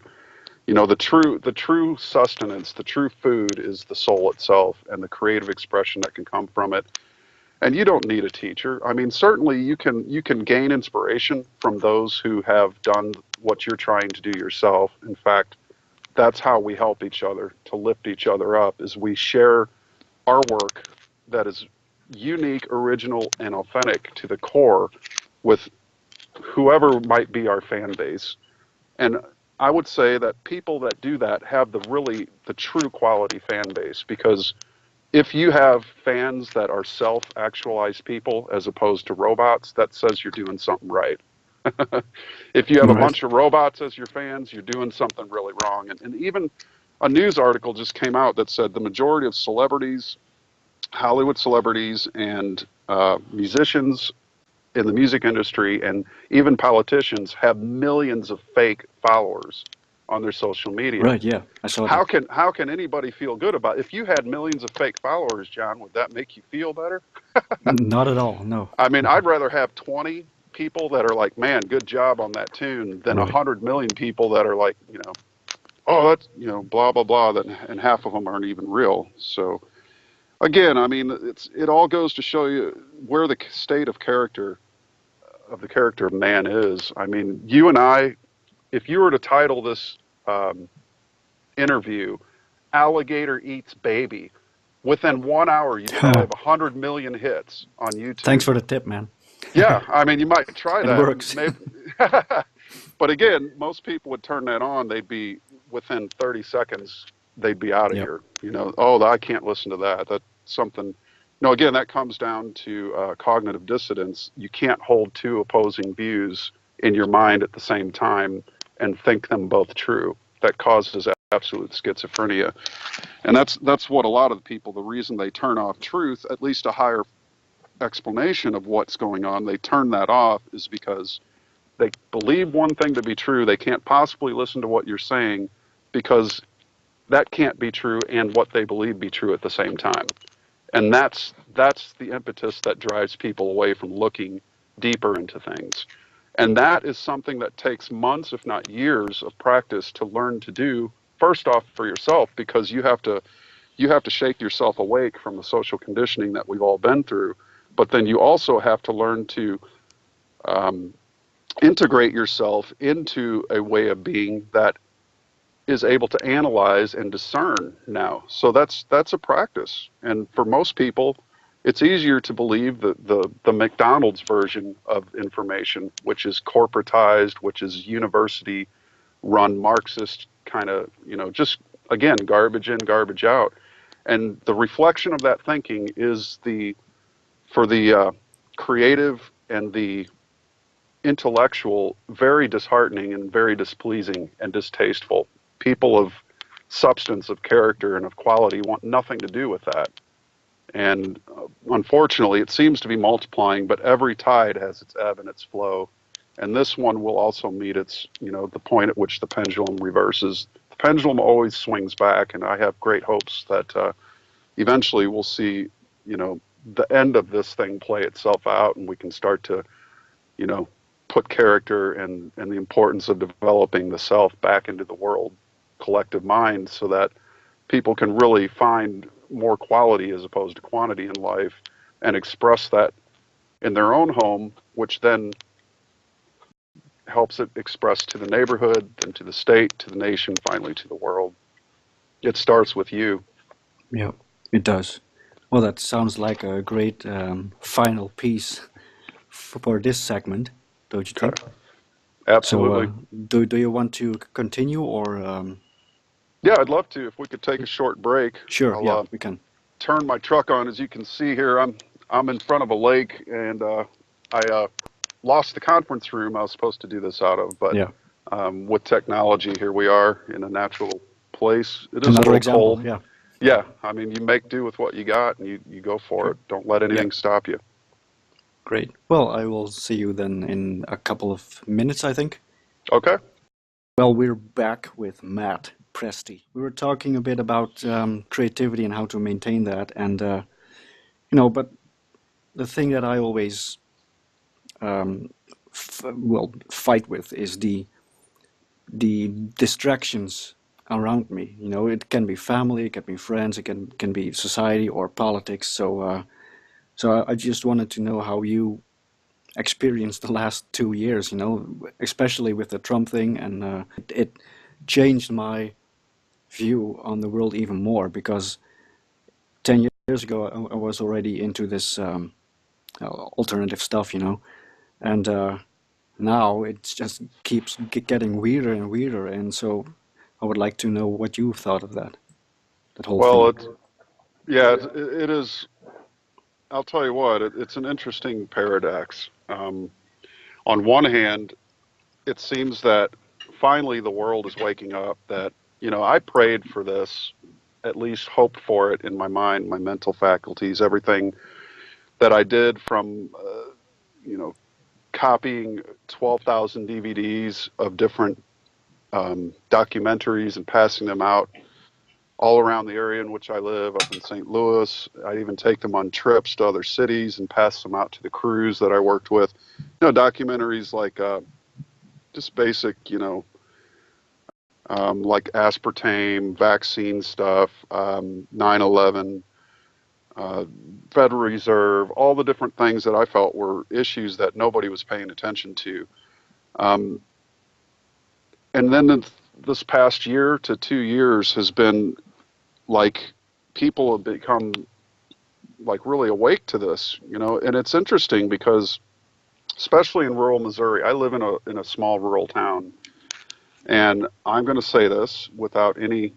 You know, the true sustenance, the true food is the soul itself and the creative expression that can come from it. And you don't need a teacher. I mean, certainly you can gain inspiration from those who have done what you're trying to do yourself. In fact, that's how we help each other to lift each other up, is we share our work that is unique, original, and authentic to the core with whoever might be our fan base. And I would say that people that do that have the true quality fan base, because if you have fans that are self-actualized people as opposed to robots, that says you're doing something right. If you have a Right. bunch of robots as your fans, you're doing something really wrong. And even a news article just came out that said the majority of celebrities, Hollywood celebrities, and musicians in the music industry, and even politicians, have millions of fake followers on their social media. Right. Yeah, I saw How that. can anybody feel good about it? If you had millions of fake followers, John, would that make you feel better? Not at all. No. I mean, I'd rather have 20 people that are like, "Man, good job on that tune," than Right. 100 million people that are like, "Oh, that's, blah blah blah," that, and half of them aren't even real. So again, I mean, it all goes to show you where the state of the character of man is. I mean, you and I, if you were to title this um, interview "Alligator Eats Baby," within 1 hour, you'd probably have 100 million hits on Thanks YouTube. for the tip, man. Yeah, I mean, you might try It that. works. Maybe, but again, most people would turn that on. They'd be within 30 seconds. They'd be out of Yep. here. Oh, I can't listen to that. That's something. No, again, that comes down to cognitive dissonance. You can't hold two opposing views in your mind at the same time and think them both true. That causes absolute schizophrenia. And that's what a lot of the people, the reason they turn off truth, at least a higher explanation of what's going on, they turn that off, is because they believe one thing to be true. They can't possibly listen to what you're saying, because that can't be true and what they believe be true at the same time. And that's the impetus that drives people away from looking deeper into things. And that is something that takes months, if not years, of practice to learn to do. First off, for yourself, because you have to shake yourself awake from the social conditioning that we've all been through. But then you also have to learn to um, integrate yourself into a way of being that is able to analyze and discern now. So that's a practice. And for most people, it's easier to believe the McDonald's version of information, which is corporatized, which is university run Marxist kind of, just again, garbage in, garbage out. And the reflection of that thinking is for the creative and the intellectual, very disheartening and very displeasing and distasteful. People of substance, of character, and of quality want nothing to do with that. And unfortunately, it seems to be multiplying, but every tide has its ebb and its flow. And this one will also meet the point at which the pendulum reverses. The pendulum always swings back, and I have great hopes that eventually we'll see, the end of this thing play itself out, and we can start to, you know, put character and the importance of developing the self back into the world collective mind, so that people can really find more quality as opposed to quantity in life, and express that in their own home, which then helps it express to the neighborhood, then to the state, to the nation, finally to the world. It starts with you. Yeah, it does. Well, that sounds like a great final piece for this segment, don't you think? Okay. So, Absolutely. do you want to continue or? Yeah, I'd love to. If we could take a short break, Sure, I'll yeah, we can. turn my truck on. As you can see here, I'm in front of a lake, and I lost the conference room I was supposed to do this out of, but Yeah. with technology, here we are in a natural place. It is a Another little example. cold. Yeah. Yeah, I mean, you make do with what you got, and you go for Sure. it. Don't let Yeah. anything stop you. Great. Well, I will see you then in a couple of minutes, I think. Okay. Well, we're back with Matt Presti. We were talking a bit about creativity and how to maintain that, and but the thing that I always fight with is the distractions around me. It can be family, it can be friends, it can be society or politics. So I just wanted to know how you experienced the last 2 years. Especially with the Trump thing, and it changed my view on the world even more because 10 years ago I was already into this alternative stuff, and now it just keeps getting weirder and weirder. And so I would like to know what you thought of that whole Well, thing. it's yeah, it is. I'll tell you what, it's an interesting paradox. On one hand, it seems that finally the world is waking up. That I prayed for this, at least hoped for it in my mind, my mental faculties, everything that I did from you know copying 12,000 DVDs of different documentaries and passing them out all around the area in which I live, up in St. Louis. I'd even take them on trips to other cities and pass them out to the crews that I worked with. Documentaries like just basic, like aspartame, vaccine stuff, 9/11, uh, Federal Reserve, all the different things that I felt were issues that nobody was paying attention to. Um, and then this past year to 2 years has been like people have become like really awake to this, and it's interesting because especially in rural Missouri, I live in a small rural town, and I'm going to say this without any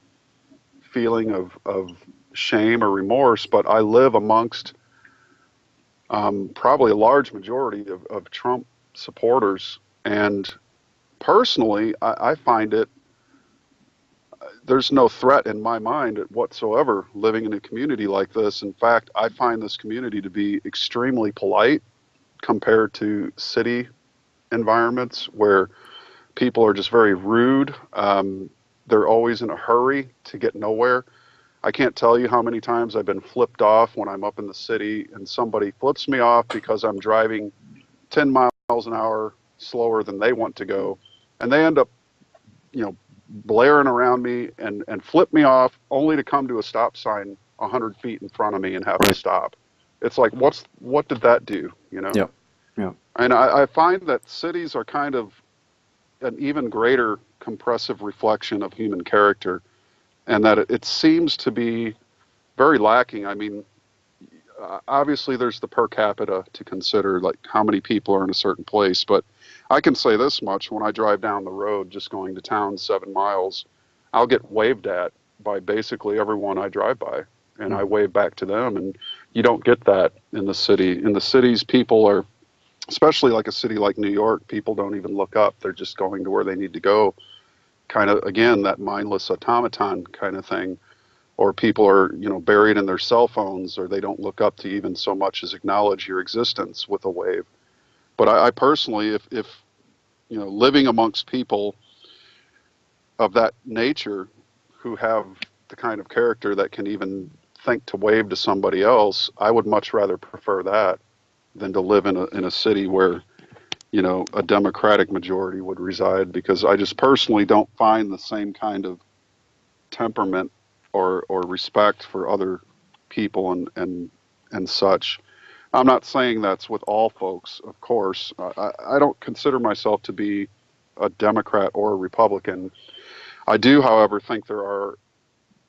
feeling of shame or remorse, but I live amongst probably a large majority of Trump supporters, and personally, I find it there's no threat in my mind whatsoever living in a community like this. In fact, I find this community to be extremely polite compared to city environments where people are just very rude. They're always in a hurry to get nowhere. I can't tell you how many times I've been flipped off when I'm up in the city and somebody flips me off because I'm driving 10 miles an hour slower than they want to go. And they end up, you know, blaring around me and flip me off only to come to a stop sign 100 feet in front of me and have to Right. stop. It's like, what did that do, you know? Yeah. Yeah. And I find that cities are kind of an even greater compressive reflection of human character, and that it seems to be very lacking. I mean, obviously there's the per capita to consider, like how many people are in a certain place, but I can say this much: when I drive down the road just going to town 7 miles, I'll get waved at by basically everyone I drive by, and I Mm. wave back to them. And you don't get that in the city. In the cities, people are, especially like a city like New York, people don't even look up. They're just going to where they need to go. Kind of, again, that mindless automaton kind of thing. Or people are, buried in their cell phones, or they don't look up to even so much as acknowledge your existence with a wave. But I personally, if living amongst people of that nature who have the kind of character that can even think to wave to somebody else, I would much rather prefer that than to live in a city where a Democratic majority would reside, because I just personally don't find the same kind of temperament or respect for other people and such. I'm not saying that's with all folks, of course. I don't consider myself to be a Democrat or a Republican. I do, however, think there are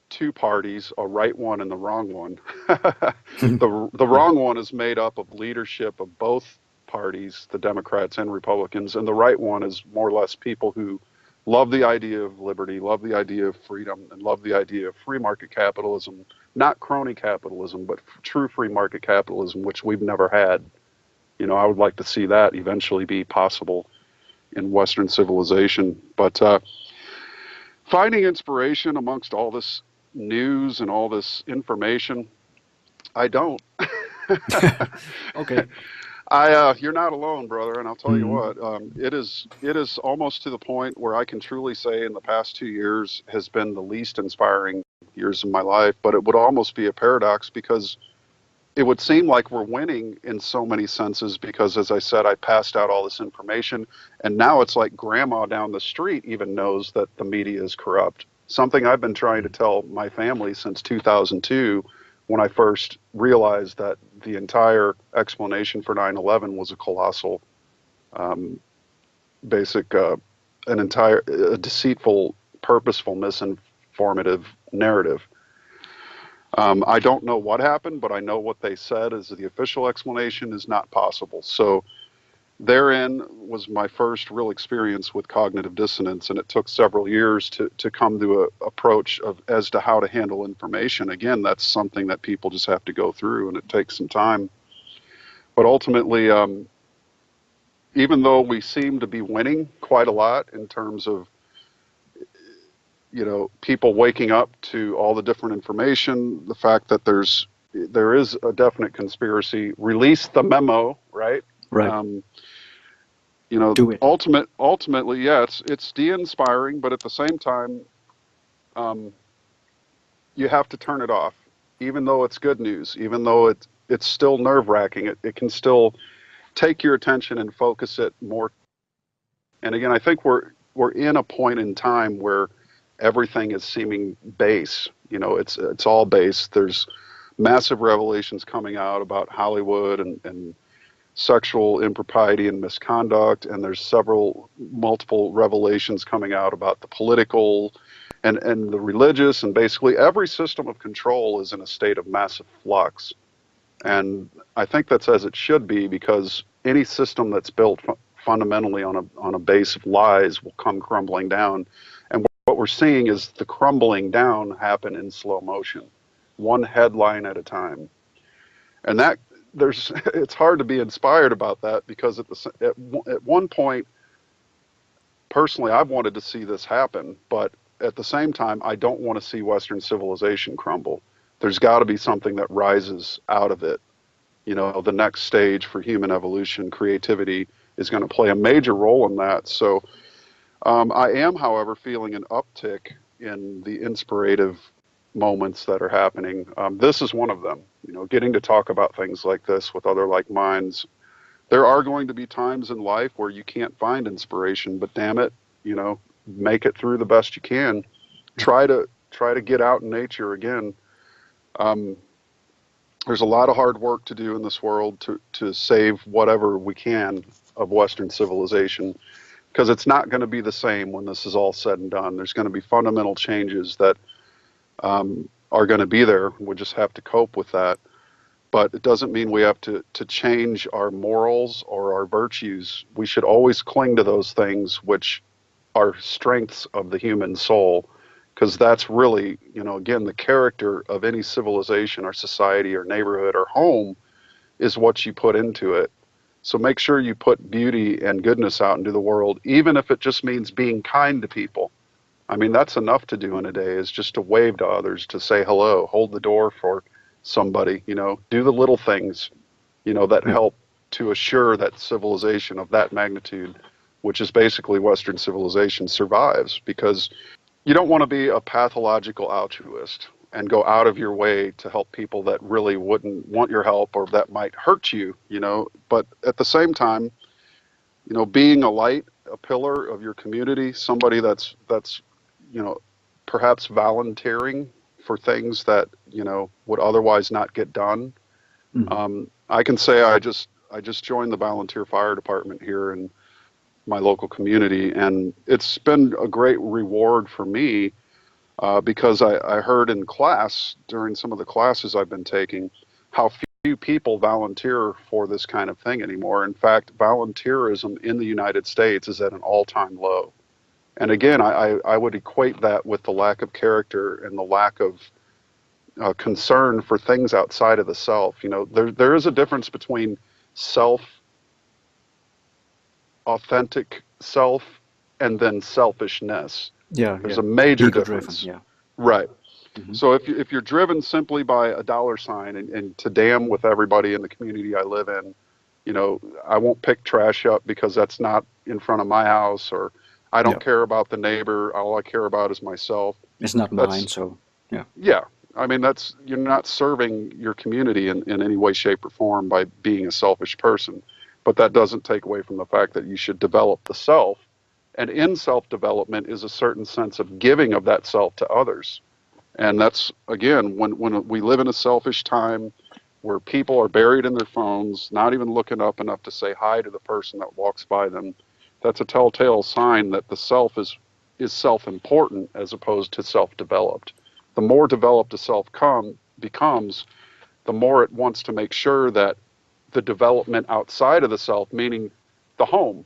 two parties, a right one and the wrong one. The Yeah. wrong one is made up of leadership of both parties, the Democrats and Republicans, and the right one is more or less people who love the idea of liberty, love the idea of freedom, and love the idea of free market capitalism, not crony capitalism, but true free market capitalism, which we've never had. I would like to see that eventually be possible in Western civilization. But finding inspiration amongst all this news and all this information, I don't. Okay. You're not alone, brother, and I'll tell you Mhm. what, it is almost to the point where I can truly say in the past 2 years has been the least inspiring years of my life, but it would almost be a paradox because it would seem like we're winning in so many senses because, as I said, I passed out all this information, and now it's like grandma down the street even knows that the media is corrupt. Something I've been trying to tell my family since 2002 when I first realized that the entire explanation for 9/11 was a colossal, um, basic, an entire, a deceitful, purposeful, misinformative narrative. I don't know what happened, but I know what they said is the official explanation is not possible. So therein was my first real experience with cognitive dissonance, and it took several years to come to a approach of as to how to handle information. Again, that's something that people just have to go through, and it takes some time. But ultimately, even though we seem to be winning quite a lot in terms of people waking up to all the different information, the fact that there is a definite conspiracy, release the memo, right? Right. Um, Do it. ultimately, yeah, it's de-inspiring, but at the same time, um, you have to turn it off, even though it's good news, even though it's still nerve-wracking. It can still take your attention and focus it more. And again, I think we're in a point in time where everything is seeming base. It's all base. There's massive revelations coming out about Hollywood and sexual impropriety and misconduct, and there's multiple revelations coming out about the political and the religious, and basically every system of control is in a state of massive flux. And I think that's as it should be because any system that's built fundamentally on a base of lies will come crumbling down. And what we're seeing is the crumbling down happen in slow motion, one headline at a time. And that there's it's hard to be inspired about that because at one point personally I've wanted to see this happen, but at the same time I don't want to see Western civilization crumble. There's got to be something that rises out of it. The next stage for human evolution, creativity, is going to play a major role in that. So I am, however, feeling an uptick in the inspirative moments that are happening. This is one of them. Getting to talk about things like this with other like minds. There are going to be times in life where you can't find inspiration, but damn it, make it through the best you can. Try to get out in nature again. Um, there's a lot of hard work to do in this world to save whatever we can of Western civilization because it's not going to be the same when this is all said and done. There's going to be fundamental changes that are going to be there. We just have to cope with that. But it doesn't mean we have to change our morals or our virtues. We should always cling to those things which are strengths of the human soul, because that's really, again, the character of any civilization or society or neighborhood or home is what you put into it. So make sure you put beauty and goodness out into the world, even if it just means being kind to people. I mean, that's enough to do in a day is just to wave to others, to say hello, hold the door for somebody, do the little things, that Yeah. help to assure that civilization of that magnitude, which is basically Western civilization, survives because you don't want to be a pathological altruist and go out of your way to help people that really wouldn't want your help or that might hurt you, but at the same time, being a light, a pillar of your community, somebody that's you know perhaps volunteering for things that would otherwise not get done. Mhm. I can say I just joined the volunteer fire department here in my local community, and it's been a great reward for me because I heard in class during some of the classes I've been taking how few people volunteer for this kind of thing anymore. In fact, volunteerism in the United States is at an all-time low. And again, I would equate that with the lack of character and the lack of concern for things outside of the self. There is a difference between self authentic self and then selfishness. Yeah, There's yeah. a major Ego driven. difference. Yeah. Right. Hmm. So if you're driven simply by a dollar sign and to damn with everybody in the community I live in, I won't pick trash up because that's not in front of my house, or I Yeah. don't care about the neighbor. All I care about is myself. It's not mine, That's, so yeah. yeah. I mean, you're not serving your community in any way, shape, or form by being a selfish person. But that doesn't take away from the fact that you should develop the self. And in self development is a certain sense of giving of that self to others. And that's, again, when we live in a selfish time where people are buried in their phones, not even looking up enough to say hi to the person that walks by them, that's a telltale sign that the self is self-important as opposed to self-developed. The more developed a self becomes, the more it wants to make sure that the development outside of the self, meaning the home,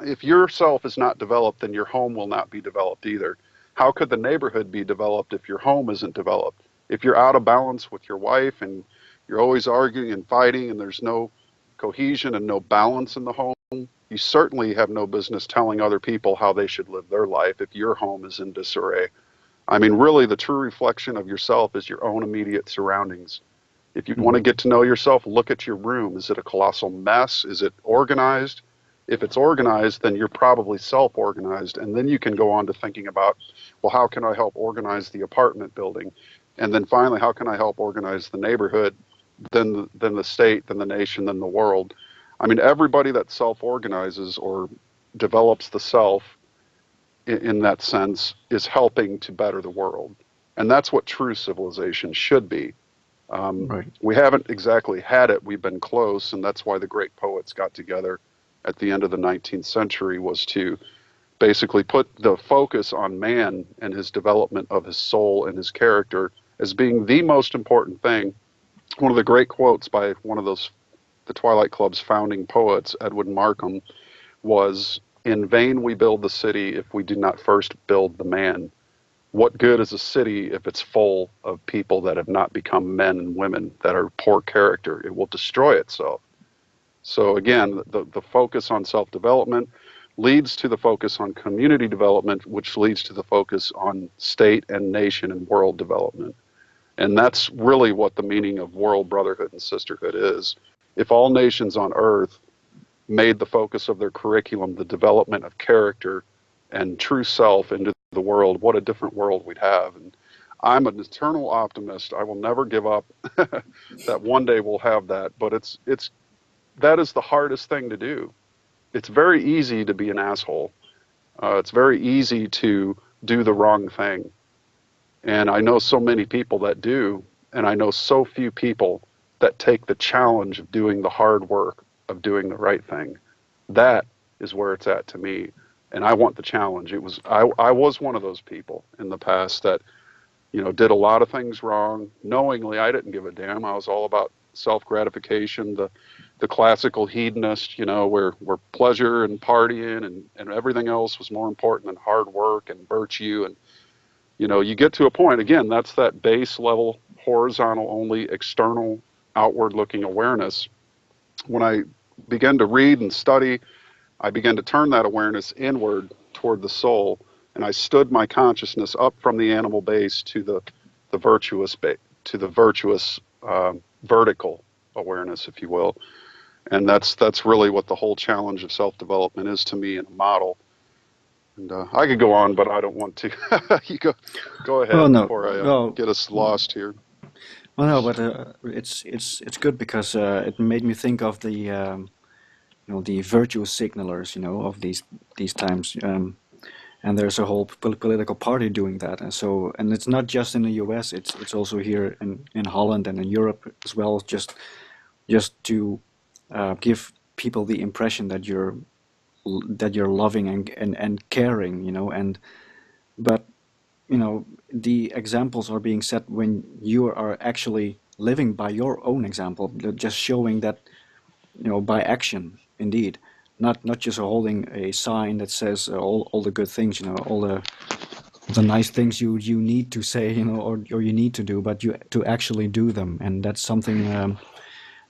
if your self is not developed, then your home will not be developed either. How could the neighborhood be developed if your home isn't developed? If you're out of balance with your wife and you're always arguing and fighting and there's no cohesion and no balance in the home, you certainly have no business telling other people how they should live their life if your home is in disarray. I mean, really, the true reflection of yourself is your own immediate surroundings. If you want Hmm. to get to know yourself, look at your room. Is it a colossal mess? Is it organized? If it's organized, then you're probably self organized. And then you can go on to thinking about, well, how can I help organize the apartment building? And then finally, how can I help organize the neighborhood, then the state, then the nation, then the world? I mean, everybody that self organizes or develops the self in that sense is helping to better the world. And that's what true civilization should be. Right. We haven't exactly had it. We've been close, and that's why the great poets got together at the end of the 19th century, was to basically put the focus on man and his development of his soul and his character as being the most important thing. One of the great quotes by one of those the Twilight Club's founding poets, Edwin Markham, was, "In vain we build the city if we do not first build the man. What good is a city if it's full of people that have not become men and women that are poor character? It will destroy itself." So again, the focus on self-development leads to the focus on community development, which leads to the focus on state and nation and world development. And that's really what the meaning of world brotherhood and sisterhood is. If all nations on earth made the focus of their curriculum the development of character and true self into the world, what a different world we'd have. And I'm an eternal optimist. I will never give up that one day we'll have that. But it's that is the hardest thing to do. It's very easy to be an asshole. It's very easy to do the wrong thing. And I know so many people that do, and I know so few people that take the challenge of doing the hard work of doing the right thing. That is where it's at to me. And I want the challenge. I was one of those people in the past that, did a lot of things wrong. Knowingly, I didn't give a damn. I was all about self gratification, the classical hedonist, where pleasure and partying and everything else was more important than hard work and virtue. And you get to a point, again, that's that base level, horizontal only, external, outward looking awareness. When I began to read and study, I began to turn that awareness inward toward the soul, and I stood my consciousness up from the animal base to the virtuous to the virtuous vertical awareness, if you will. And that's really what the whole challenge of self development is to me in a model. And I could go on, but I don't want to. You go Well, ahead no, before I well, get us lost here. well, no, but it's good because it made me think of the the virtuous signalers, of these times. And there's a whole political party doing that, and so, and it's not just in the U.S. It's also here in Holland and in Europe as well. Just to give people the impression that you're loving and caring, and but the examples are being set when you are actually living by your own example, just showing that by action, indeed, not just holding a sign that says all the good things, all the nice things you need to say, or you need to do, but you to actually do them. And that's something,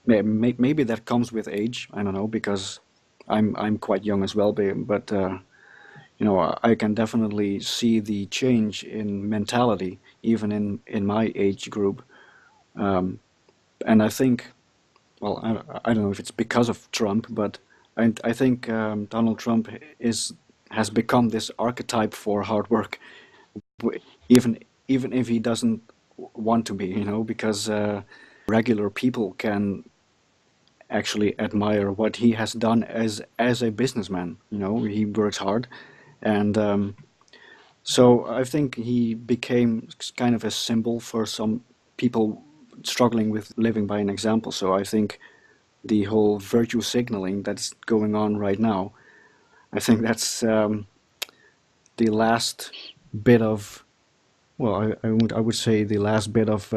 maybe that comes with age. I don't know, because I'm quite young as well, but you know, I can definitely see the change in mentality, even in my age group. And I think, well, I don't know if it's because of Trump, but I think Donald Trump is has become this archetype for hard work, even even if he doesn't want to be, you know, because regular people can actually admire what he has done as a businessman. You know, he works hard, and so I think he became kind of a symbol for some people struggling with living by an example. So I think the whole virtue signaling that's going on right now, I think that's the last bit of, well, I would say the last bit of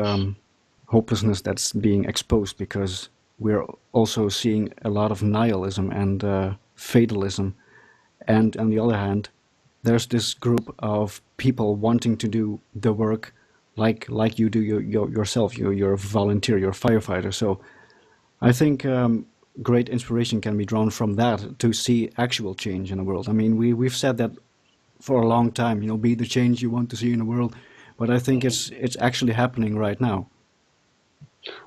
hopelessness that's being exposed, because we're also seeing a lot of nihilism and fatalism. And on the other hand, there's this group of people wanting to do the work like you do yourself. You're a volunteer, you're a firefighter. So I think great inspiration can be drawn from that to see actual change in the world. I mean, we've said that for a long time. You know, be the change you want to see in the world. But I think it's actually happening right now.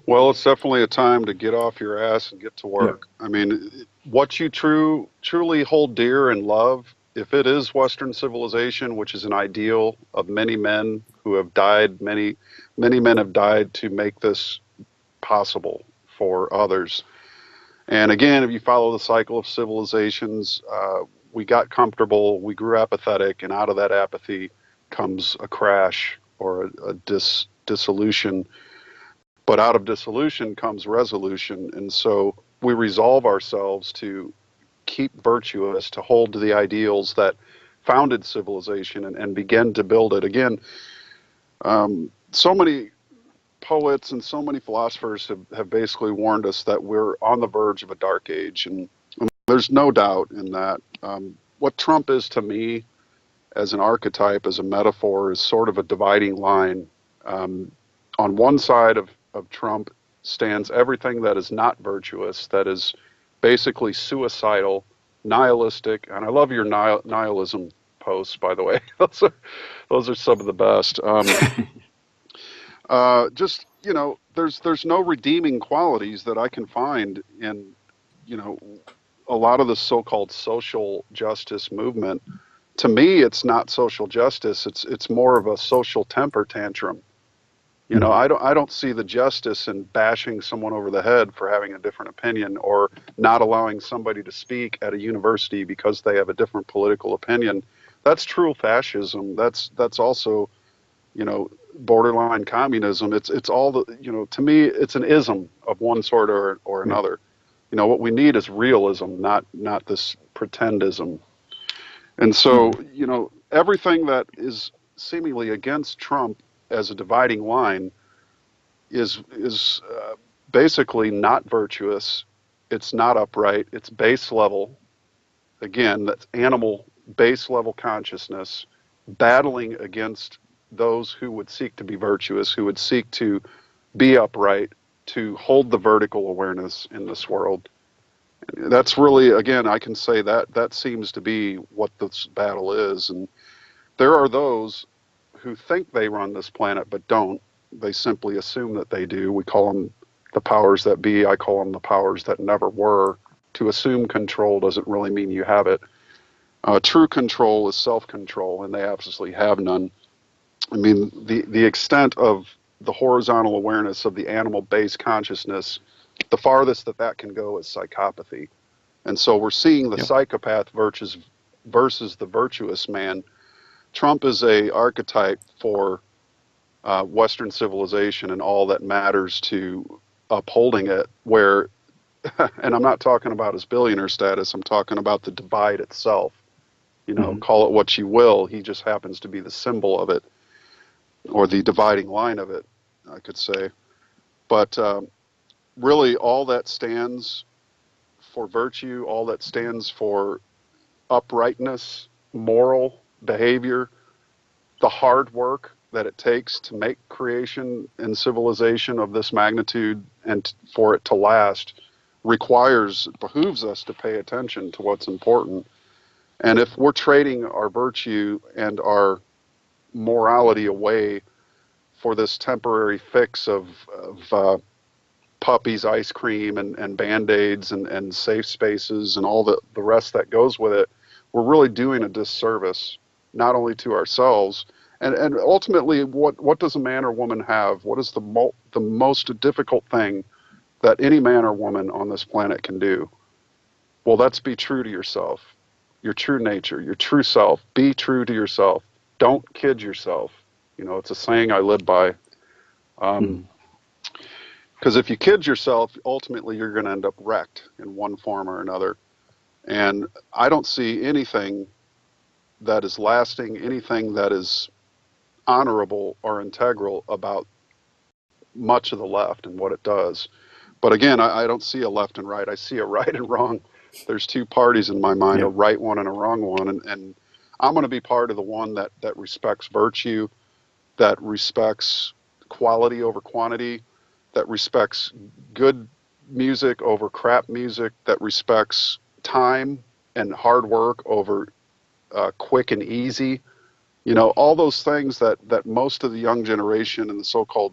Well, it's definitely a time to get off your ass and get to Yeah. work. I mean, what you truly hold dear and love, if it is Western civilization, which is an ideal of many men who have died, many men have died to make this possible for others. And again, if you follow the cycle of civilizations, we got comfortable, we grew apathetic, and out of that apathy comes a crash or a dissolution. But out of dissolution comes resolution. And so we resolve ourselves to keep virtuous, to hold to the ideals that founded civilization and begin to build it. Again, so many poets and so many philosophers have basically warned us that we're on the verge of a dark age. And there's no doubt in that. What Trump is to me as an archetype, as a metaphor, is sort of a dividing line. Um, on one side of Trump stands everything that is not virtuous, that is basically suicidal, nihilistic, and I love your nihilism posts, by the way. Those are some of the best. Just there's no redeeming qualities that I can find in you know a lot of the so-called social justice movement. To me, it's not social justice. It's more of a social temper tantrum. Mhm. I don't see the justice in bashing someone over the head for having a different opinion, or not allowing somebody to speak at a university because they have a different political opinion. That's true fascism. That's also, borderline communism. It's all to me, it's an ism of one sort or Yeah. another. What we need is realism, not this pretendism. And so, Mhm. everything that is seemingly against Trump as a dividing line is basically not virtuous. It's not upright. It's base level. Again, that's animal base level consciousness battling against those who would seek to be virtuous, who would seek to be upright, to hold the vertical awareness in this world. That's really, again, I can say that seems to be what this battle is. And there are those who think they run this planet but don't. They simply assume that they do. We call them the powers that be. I call them the powers that never were. To assume control doesn't really mean you have it. True control is self control, and they absolutely have none. I mean, the extent of the horizontal awareness of the animal based consciousness, the farthest that can go is psychopathy. And so we're seeing the Yeah. psychopath versus the virtuous man. Trump is a archetype for Western civilization and all that matters to upholding it. Where, and I'm not talking about his billionaire status. I'm talking about the divide itself. Mhm. Call it what you will. He just happens to be the symbol of it, or the dividing line of it, I could say. But really, all that stands for virtue, all that stands for uprightness, moral behavior, the hard work that it takes to make creation and civilization of this magnitude and for it to last. behooves us to pay attention to what's important. And if we're trading our virtue and our morality away for this temporary fix of puppies, ice cream, and band-aids and safe spaces and all the rest that goes with it, we're really doing a disservice, not only to ourselves, and ultimately, what does a man or woman have? What is the most difficult thing that any man or woman on this planet can do? Well, that's be true to yourself, your true nature, your true self. Be true to yourself. Don't kid yourself. It's a saying I live by. Mm. Because if you kid yourself, ultimately you're going to end up wrecked in one form or another. And I don't see anything that is lasting, anything that is honorable or integral about much of the left and what it does. But again, I don't see a left and right. I see a right and wrong. There's two parties in my mind, a Yeah. right one and a wrong one. And I'm going to be part of the one that respects virtue, that respects quality over quantity, that respects good music over crap music, that respects time and hard work over quick and easy. All those things that most of the young generation and the so-called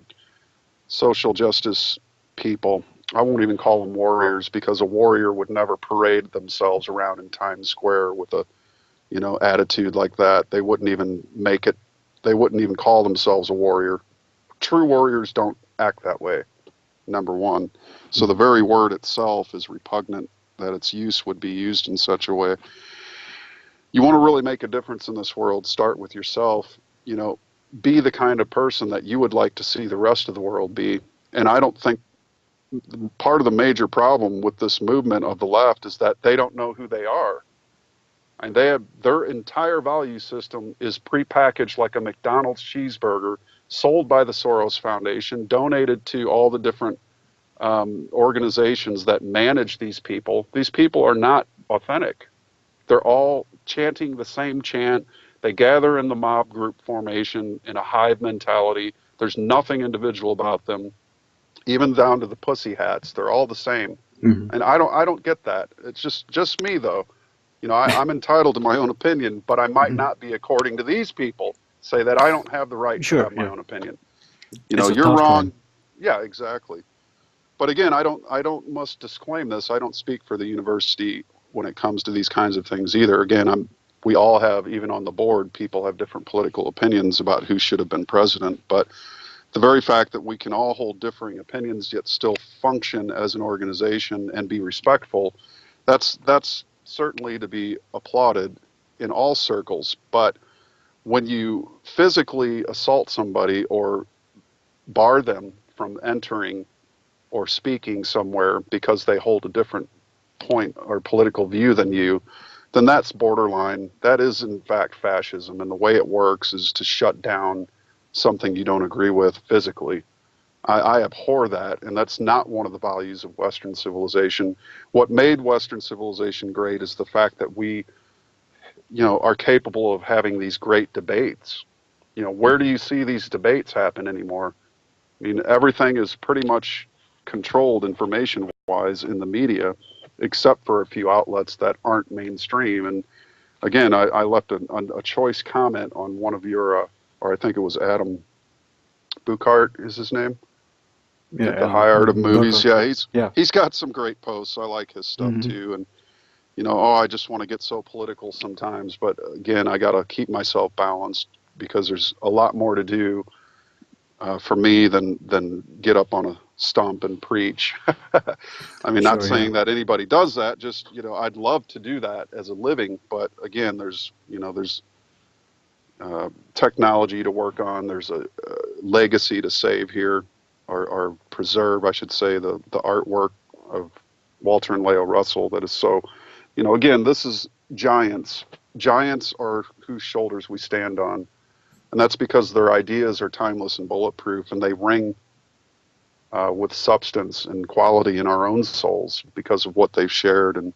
social justice people, I won't even call them warriors, because a warrior would never parade themselves around in Times Square with a attitude like that. They wouldn't even make it. They wouldn't even call themselves a warrior. True warriors don't act that way, number one. So the Mm. very word itself is repugnant, that its use would be used in such a way. You want to really make a difference in this world, start with yourself. You know, be the kind of person that you would like to see the rest of the world be. And I don't think part of the major problem with this movement of the left is that they don't know who they are. And they have their entire value system is prepackaged like a McDonald's cheeseburger, sold by the Soros Foundation, donated to all the different organizations that manage these people. These people are not authentic. They're all chanting the same chant. They gather in the mob group formation in a hive mentality. There's nothing individual about them, even down to the pussy hats. They're all the same. Mhm. And I don't get that. It's just me though. I'm entitled to my own opinion, but I might Mhm. not be, according to these people, say that I don't have the right to Sure. have my Yeah. own opinion. It's a You're tough one. wrong. Yeah, exactly. But again, I don't must disclaim this. I don't speak for the university when it comes to these kinds of things either. Again, we all have, even on the board, people have different political opinions about who should have been president. But the very fact that we can all hold differing opinions yet still function as an organization and be respectful, that's certainly to be applauded in all circles. But when you physically assault somebody or bar them from entering or speaking somewhere because they hold a different point or political view than you, then that's borderline. That is, in fact, fascism. And the way it works is to shut down something you don't agree with physically. I abhor that, and that's not one of the values of Western civilization. What made Western civilization great is the fact that we, are capable of having these great debates. Where do Mhm. you see these debates happen anymore? I mean, everything is pretty much controlled information-wise in the media, except for a few outlets that aren't mainstream. And again, I left a choice comment on one of your, or I think it was Adam Buchart is his name, Yeah. the High Art of Movies. Burger. Yeah, Yeah. he's got some great posts. I like his stuff Hmm. too. And oh, I just want to get so political sometimes, but again, I got to keep myself balanced because there's a lot more to do for me than get up on a stump and preach. I mean, not Sure. Yeah. saying that anybody does that. Just I'd love to do that as a living, but again, there's technology to work on. There's a legacy to save here, or preserve, I should say, the artwork of Walter and Leo Russell. That is so. Again, this is giants. Giants are whose shoulders we stand on, and that's because their ideas are timeless and bulletproof, and they ring with substance and quality in our own souls because of what they've shared. And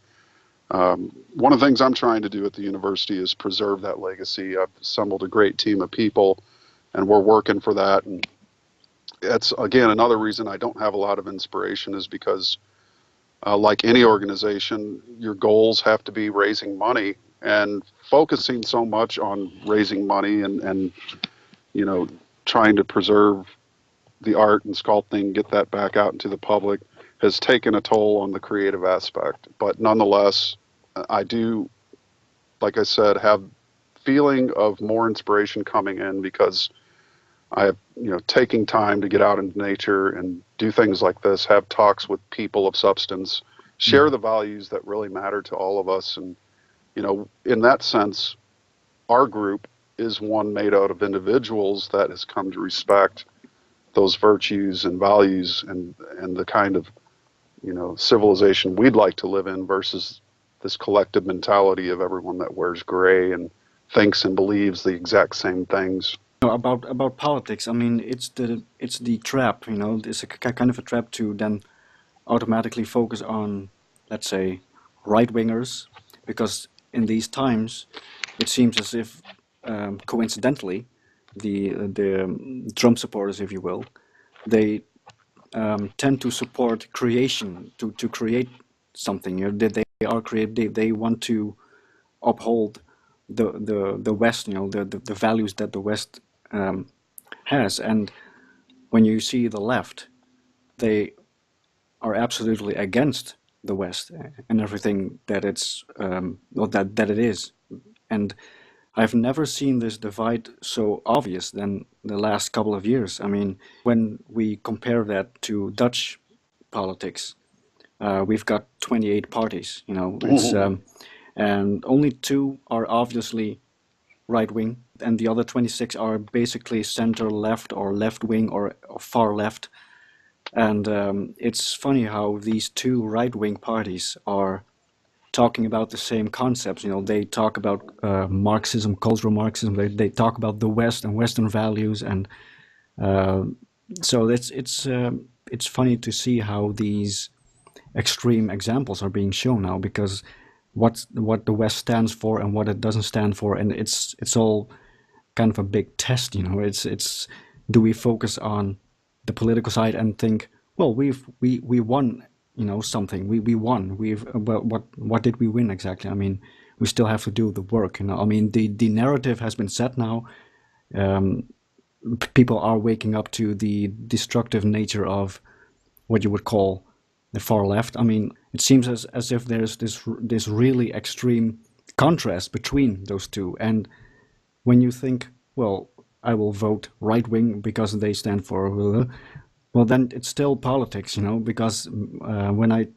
one of the things I'm trying to do at the university is preserve that legacy. I've assembled a great team of people, and we're working for that. And that's, again, another reason I don't have a lot of inspiration is because Like any organization, your goals have to be raising money, and focusing so much on raising money and you know trying to preserve the art and sculpting, get that back out into the public, has taken a toll on the creative aspect. But nonetheless, I do, like I said, have feeling of more inspiration coming in because I have, taking time to get out into nature and do things like this, have talks with people of substance, share Mm. the values that really matter to all of us. And, in that sense, our group is one made out of individuals that has come to respect those virtues and values and the kind of, civilization we'd like to live in versus this collective mentality of everyone that wears gray and thinks and believes the exact same things. About politics, I mean, it's the trap. It's a kind of a trap to then automatically focus on, let's say, right wingers, because in these times, it seems as if, coincidentally, the Trump supporters, if you will, they tend to support creation, to create something. They are creative. They want to uphold the West. The values that the West has. And when you see the left, they are absolutely against the West and everything that it's well, that it is. And I've never seen this divide so obvious than the last couple of years. I mean, when we compare that to Dutch politics, we've got 28 parties. It's and only two are obviously right wing, and the other 26 are basically center left or left wing or far left. And it's funny how these two right wing parties are talking about the same concepts. They talk about Marxism, cultural Marxism. They talk about the West and Western values, and uh, so it's funny to see how these extreme examples are being shown now, because what the West stands for and what it doesn't stand for, and it's all kind of a big test. It's do we focus on the political side and think, well, we won, something. We won. But what did we win exactly? I mean, we still have to do the work. I mean, the narrative has been set now. People are waking up to the destructive nature of what you would call the far left. I mean, it seems as if there's this really extreme contrast between those two. And when you think, well, I will vote right wing because they stand for, well, then it's still politics, because when I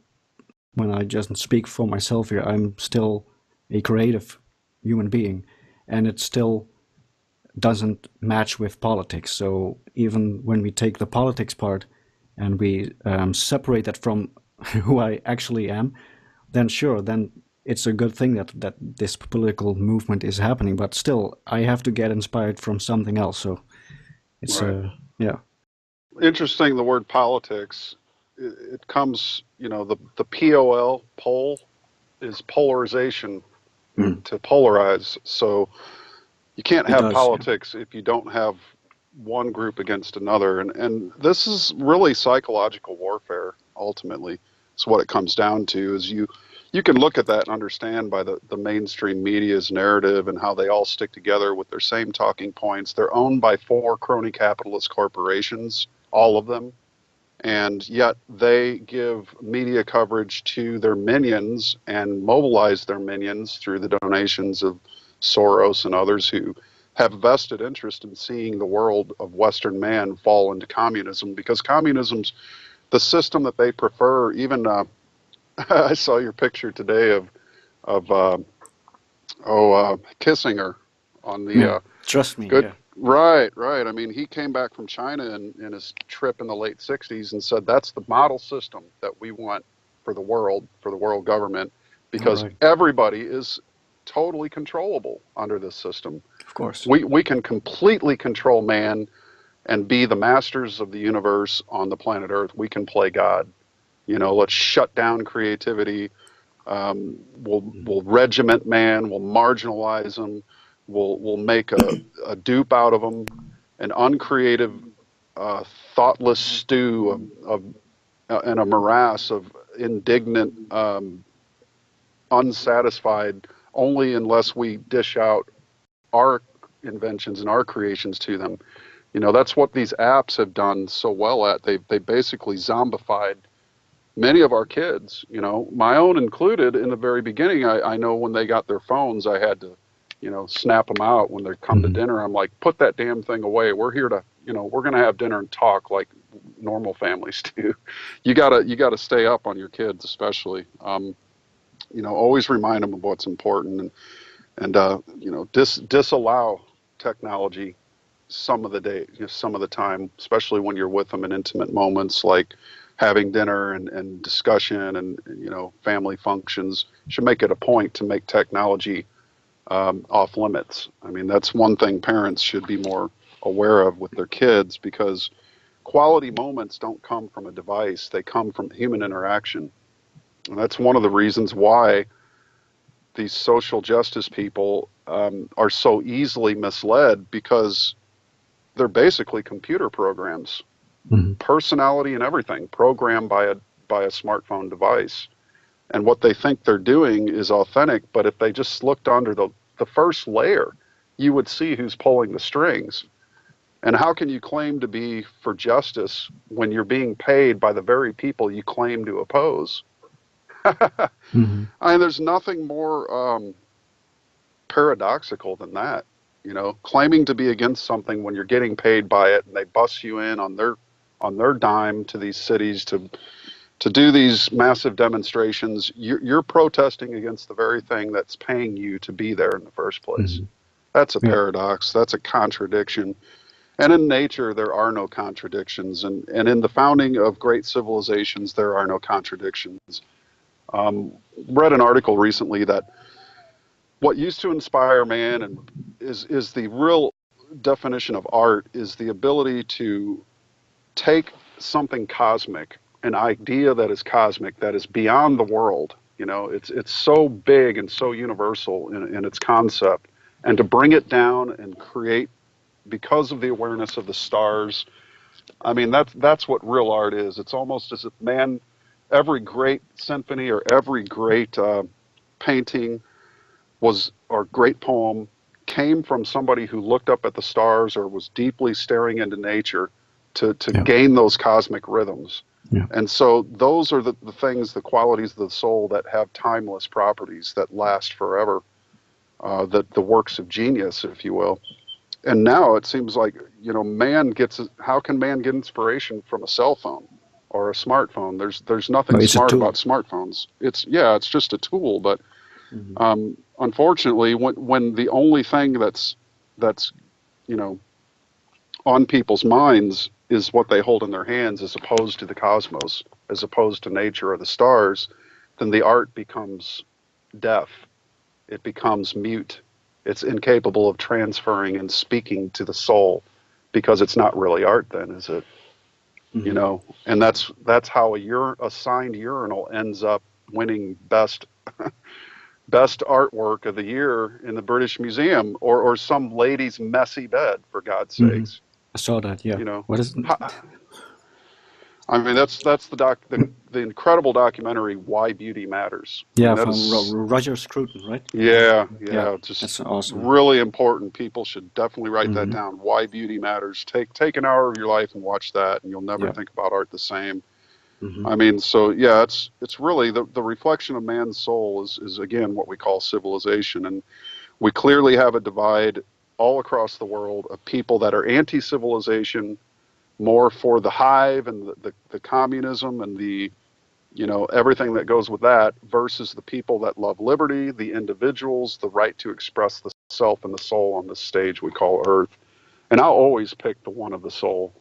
just speak for myself here, I'm still a creative human being, and it still doesn't match with politics. So even when we take the politics part and we separate that from who I actually am, then sure, then it's a good thing that this political movement is happening. But still, I have to get inspired from something else. So it's Right. yeah. Interesting, the word politics. It comes, the POL, pole, is polarization, Mm. to polarize. So you can't It have does. Yeah. politics if you don't have one group against another. And this is really psychological warfare, ultimately. It's what it comes down to is you can look at that and understand by the mainstream media's narrative and how they all stick together with their same talking points. They're owned by four crony capitalist corporations, all of them, and yet they give media coverage to their minions and mobilize their minions through the donations of Soros and others who have vested interest in seeing the world of Western man fall into communism, because communism's the system that they prefer. Even I saw your picture today of Kissinger on the Yeah. Trust me. good. Yeah. Right, right. I mean, he came back from China in his trip in the late 60s and said that's the model system that we want for the world government, All because right. everybody is totally controllable under this system. Of course. We can completely control man and be the masters of the universe on the planet Earth. We can play God. Let's shut down creativity. We'll regiment man. We'll marginalize him. We'll make a dupe out of him, an uncreative, thoughtless stew of and a morass of indignant, unsatisfied, only unless we dish out our inventions and our creations to them. You know, that's what these apps have done so well at. They basically zombified many of our kids, you know, my own included. In the very beginning, I know when they got their phones, I had to, you know, snap them out when they come to Hmm. dinner. I'm like, put that damn thing away. We're here to, you know, we're going to have dinner and talk like normal families do. You gotta stay up on your kids, especially. You know, always remind them of what's important, and you know, disallow technology some of the day, you know, some of the time, especially when you're with them in intimate moments like having dinner and discussion and, you know, family functions. You should make it a point to make technology off limits. I mean, that's one thing parents should be more aware of with their kids, because quality moments don't come from a device, they come from human interaction. And that's one of the reasons why these social justice people are so easily misled, because they're basically computer programs, Hmm. personality and everything programmed by a smartphone device. And what they think they're doing is authentic, but if they just looked under the first layer, you would see who's pulling the strings. And how can you claim to be for justice when you're being paid by the very people you claim to oppose? I Hmm. mean, there's nothing more paradoxical than that. You know, claiming to be against something when you're getting paid by it, and they bus you in on their dime to these cities to do these massive demonstrations. You're protesting against the very thing that's paying you to be there in the first place. Hmm. That's a Yeah. paradox. That's a contradiction. And in nature, there are no contradictions. And in the founding of great civilizations, there are no contradictions. Um, Read an article recently that what used to inspire man and is the real definition of art is the ability to take something cosmic, an idea that is cosmic, that is beyond the world. You know, it's so big and so universal in its concept, and to bring it down and create because of the awareness of the stars. I mean, that's what real art is. It's almost as if man, every great symphony or every great painting was or great poem came from somebody who looked up at the stars or was deeply staring into nature to Yeah. gain those cosmic rhythms. Yeah. And so those are the things, the qualities of the soul that have timeless properties that last forever, the works of genius, if you will. And now it seems like, you know, how can man get inspiration from a cell phone or a smartphone? There's No, nothing it's a smart about tool. smartphones. It's just a tool. But Hmm. unfortunately, when the only thing that's you know on people's minds is what they hold in their hands, as opposed to the cosmos, as opposed to nature or the stars, then the art becomes deaf. It becomes mute. It's incapable of transferring and speaking to the soul, because it's not really art then, is it? You Hmm. know, and that's how a signed urinal ends up winning best artwork of the year in the British Museum, or some lady's messy bed, for God's Hmm. sakes. I saw that. Yeah. You know, What is? I mean, that's the incredible documentary Why Beauty Matters. I mean, Yeah, that from is, Roger Scruton, right? Yeah, yeah, just that's awesome. really important. People should definitely write that Hmm. down. Why Beauty Matters. Take an hour of your life and watch that, and you'll never Yeah. think about art the same. Hmm. I mean, so yeah, it's really the reflection of man's soul is again what we call civilization, and we clearly have a divide all across the world of people that are anti-civilization, more for the hive and the communism and the, you know, everything that goes with that, versus the people that love liberty, the individuals, the right to express the self and the soul on this stage we call Earth. And I'll always pick the one of the soul.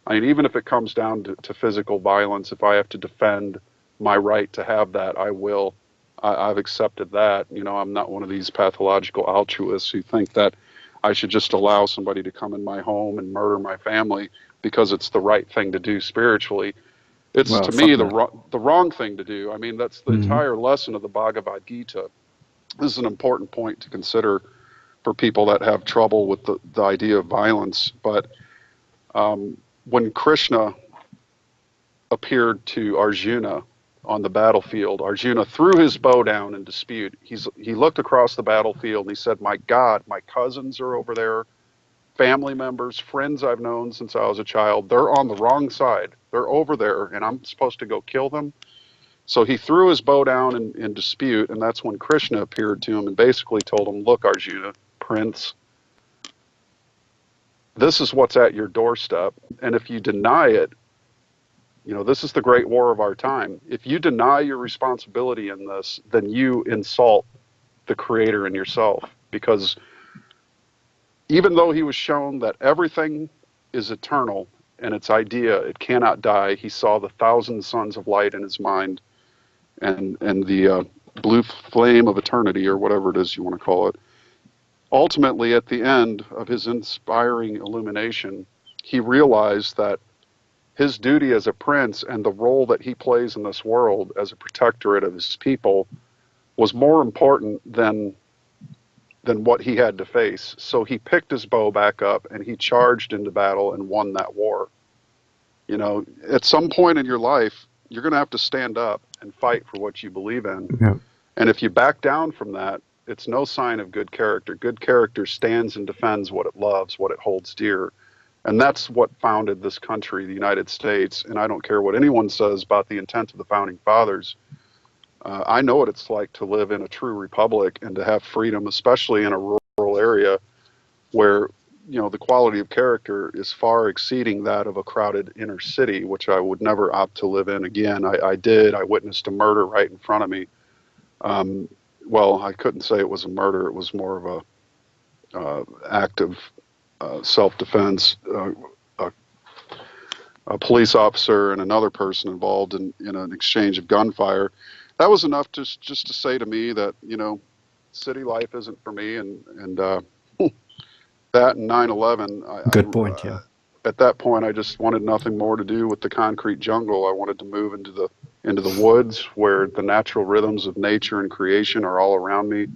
I mean, even if it comes down to physical violence, if I have to defend my right to have that, I will. I've accepted that. You know, I'm not one of these pathological altruists who think that I should just allow somebody to come in my home and murder my family because it's the right thing to do spiritually. It's, Well, to me, fuck that. the wrong thing to do. I mean, that's the Hmm. entire lesson of the Bhagavad Gita. This is an important point to consider for people that have trouble with the idea of violence. But when Krishna appeared to Arjuna, on the battlefield, Arjuna threw his bow down in dispute. He looked across the battlefield and he said, "My God, my cousins are over there, family members, friends I've known since I was a child. They're on the wrong side. They're over there, and I'm supposed to go kill them." So he threw his bow down in dispute, and that's when Krishna appeared to him and basically told him, "Look, Arjuna, Prince, this is what's at your doorstep, and if you deny it, this is the great war of our time. If you deny your responsibility in this, then you insult the creator in yourself, because even though he was shown that everything is eternal and its idea, it cannot die, he saw the thousand sons of light in his mind, and the blue flame of eternity, or whatever it is you want to call it. Ultimately, at the end of his inspiring illumination, he realized that his duty as a prince and the role that he plays in this world as a protectorate of his people was more important than what he had to face. So he picked his bow back up and he charged into battle and won that war. At some point in your life, you're going to have to stand up and fight for what you believe in. Yeah. And if you back down from that, it's no sign of good character. Good character stands and defends what it loves, what it holds dear. And that's what founded this country, the United States. And I don't care what anyone says about the intent of the founding fathers. I know what it's like to live in a true republic and to have freedom, especially in a rural area where the quality of character is far exceeding that of a crowded inner city, which I would never opt to live in again. I witnessed a murder right in front of me. Well, I couldn't say it was a murder. It was more of a act of self-defense. A police officer and another person involved in an exchange of gunfire. That was enough just to say to me that city life isn't for me, and that and 9/11. Good point. Yeah. At that point, I just wanted nothing more to do with the concrete jungle. I wanted to move into the woods where the natural rhythms of nature and creation are all around me.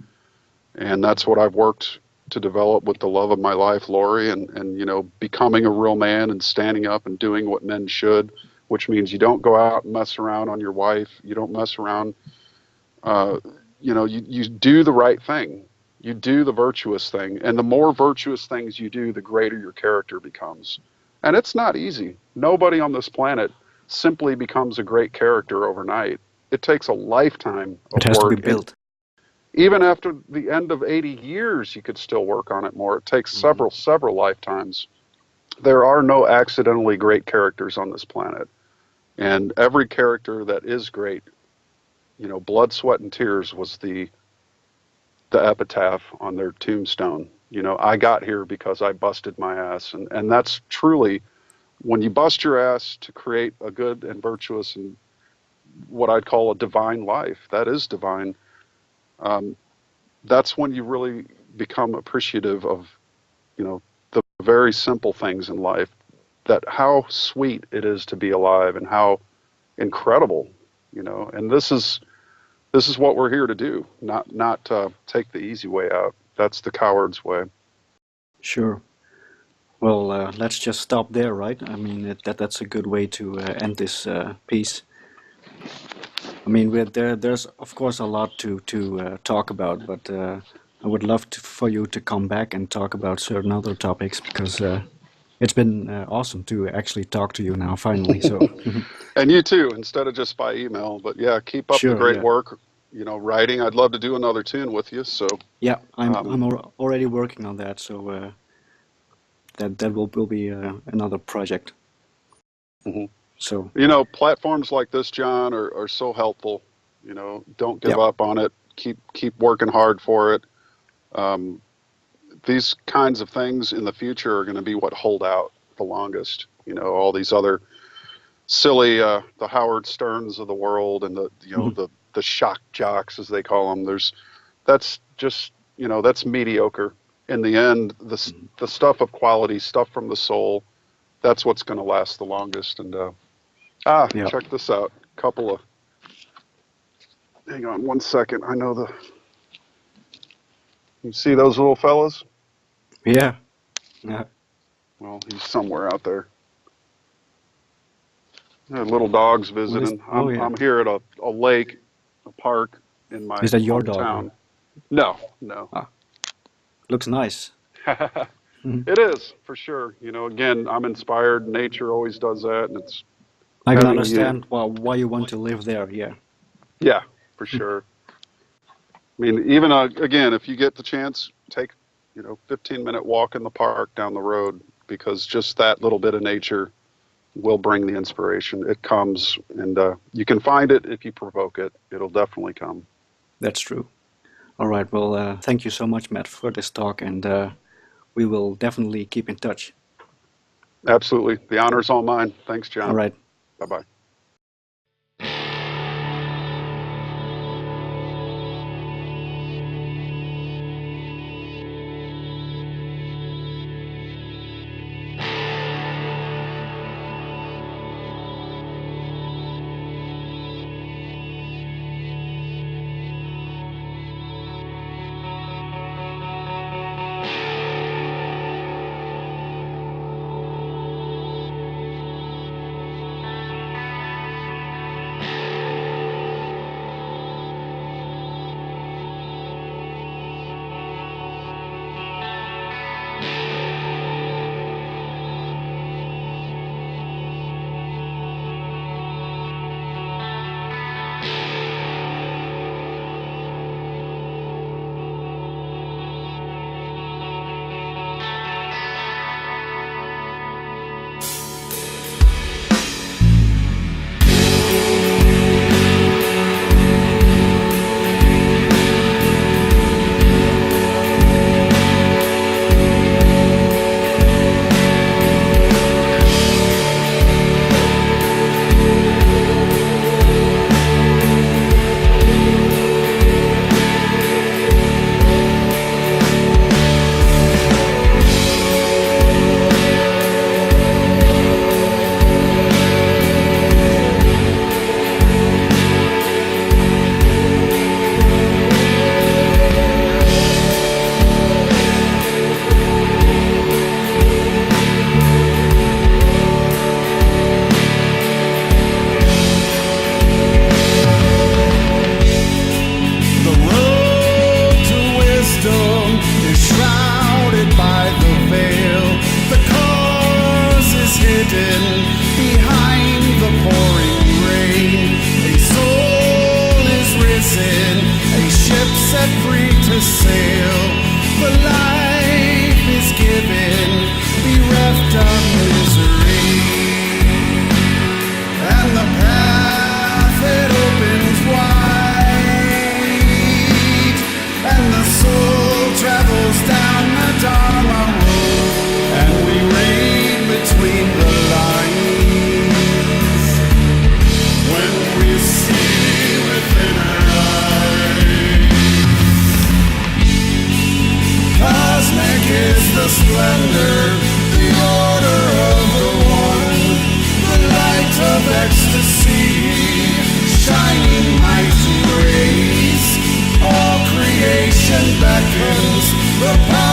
And that's what I've worked to develop with the love of my life, Lori, and becoming a real man and standing up and doing what men should, which means you don't go out and mess around on your wife. You don't mess around. You do the right thing. You do the virtuous thing. And the more virtuous things you do, the greater your character becomes. And it's not easy. Nobody on this planet simply becomes a great character overnight. It takes a lifetime It of has to be work. And built. even after the end of 80 years, you could still work on it more. It takes Hmm. several lifetimes. There are no accidentally great characters on this planet. And every character that is great, blood, sweat, and tears was the epitaph on their tombstone. I got here because I busted my ass. And that's truly, when you bust your ass to create a good and virtuous and what I'd call a divine life, that is divine. Um, that's when you really become appreciative of, the very simple things in life, that how sweet it is to be alive and how incredible, and this is what we're here to do, not take the easy way out. That's the coward's way. Sure. Well, let's just stop there, right? I mean, that's a good way to end this piece. I mean, there's of course a lot to talk about, but I would love for you to come back and talk about certain other topics because it's been awesome to actually talk to you now finally. So And you too, instead of just by email. But yeah, keep up the sure, great yeah, work. Writing. I'd love to do another tune with you. So, yeah, I'm um, already working on that, so that will be another project. mhm. So Platforms like this, John, are so helpful. Don't yeah, give up on it. Keep working hard for it. Um, these kinds of things in the future are going to be what hold out the longest. All these other silly, the Howard Sterns of the world, and the shock jocks as they call them. That's just that's mediocre. In the end, the stuff of quality, stuff from the soul, that's what's going to last the longest. And yeah, check this out. Couple of Hang on one second. I know you see those little fellas? yeah, yeah. Well, he's somewhere out there. Little dogs What is? visiting. Oh yeah. I'm here at a lake, a park in my Is that your dog or? hometown. No, no. Ah, looks nice. Mhm. It is for sure. Again, I'm inspired. Nature always does that, and it's I can having you. understand why you want to live there. Yeah. Yeah, for sure. I mean, even again, if you get the chance, take 15-minute walk in the park down the road because just that little bit of nature will bring the inspiration. It comes, and you can find it if you provoke it. It'll definitely come. That's true. All right. Well, thank you so much, Matt, for this talk, and we will definitely keep in touch. Absolutely. The honor's all mine. Thanks, All John. right. Bye bye. Beckons the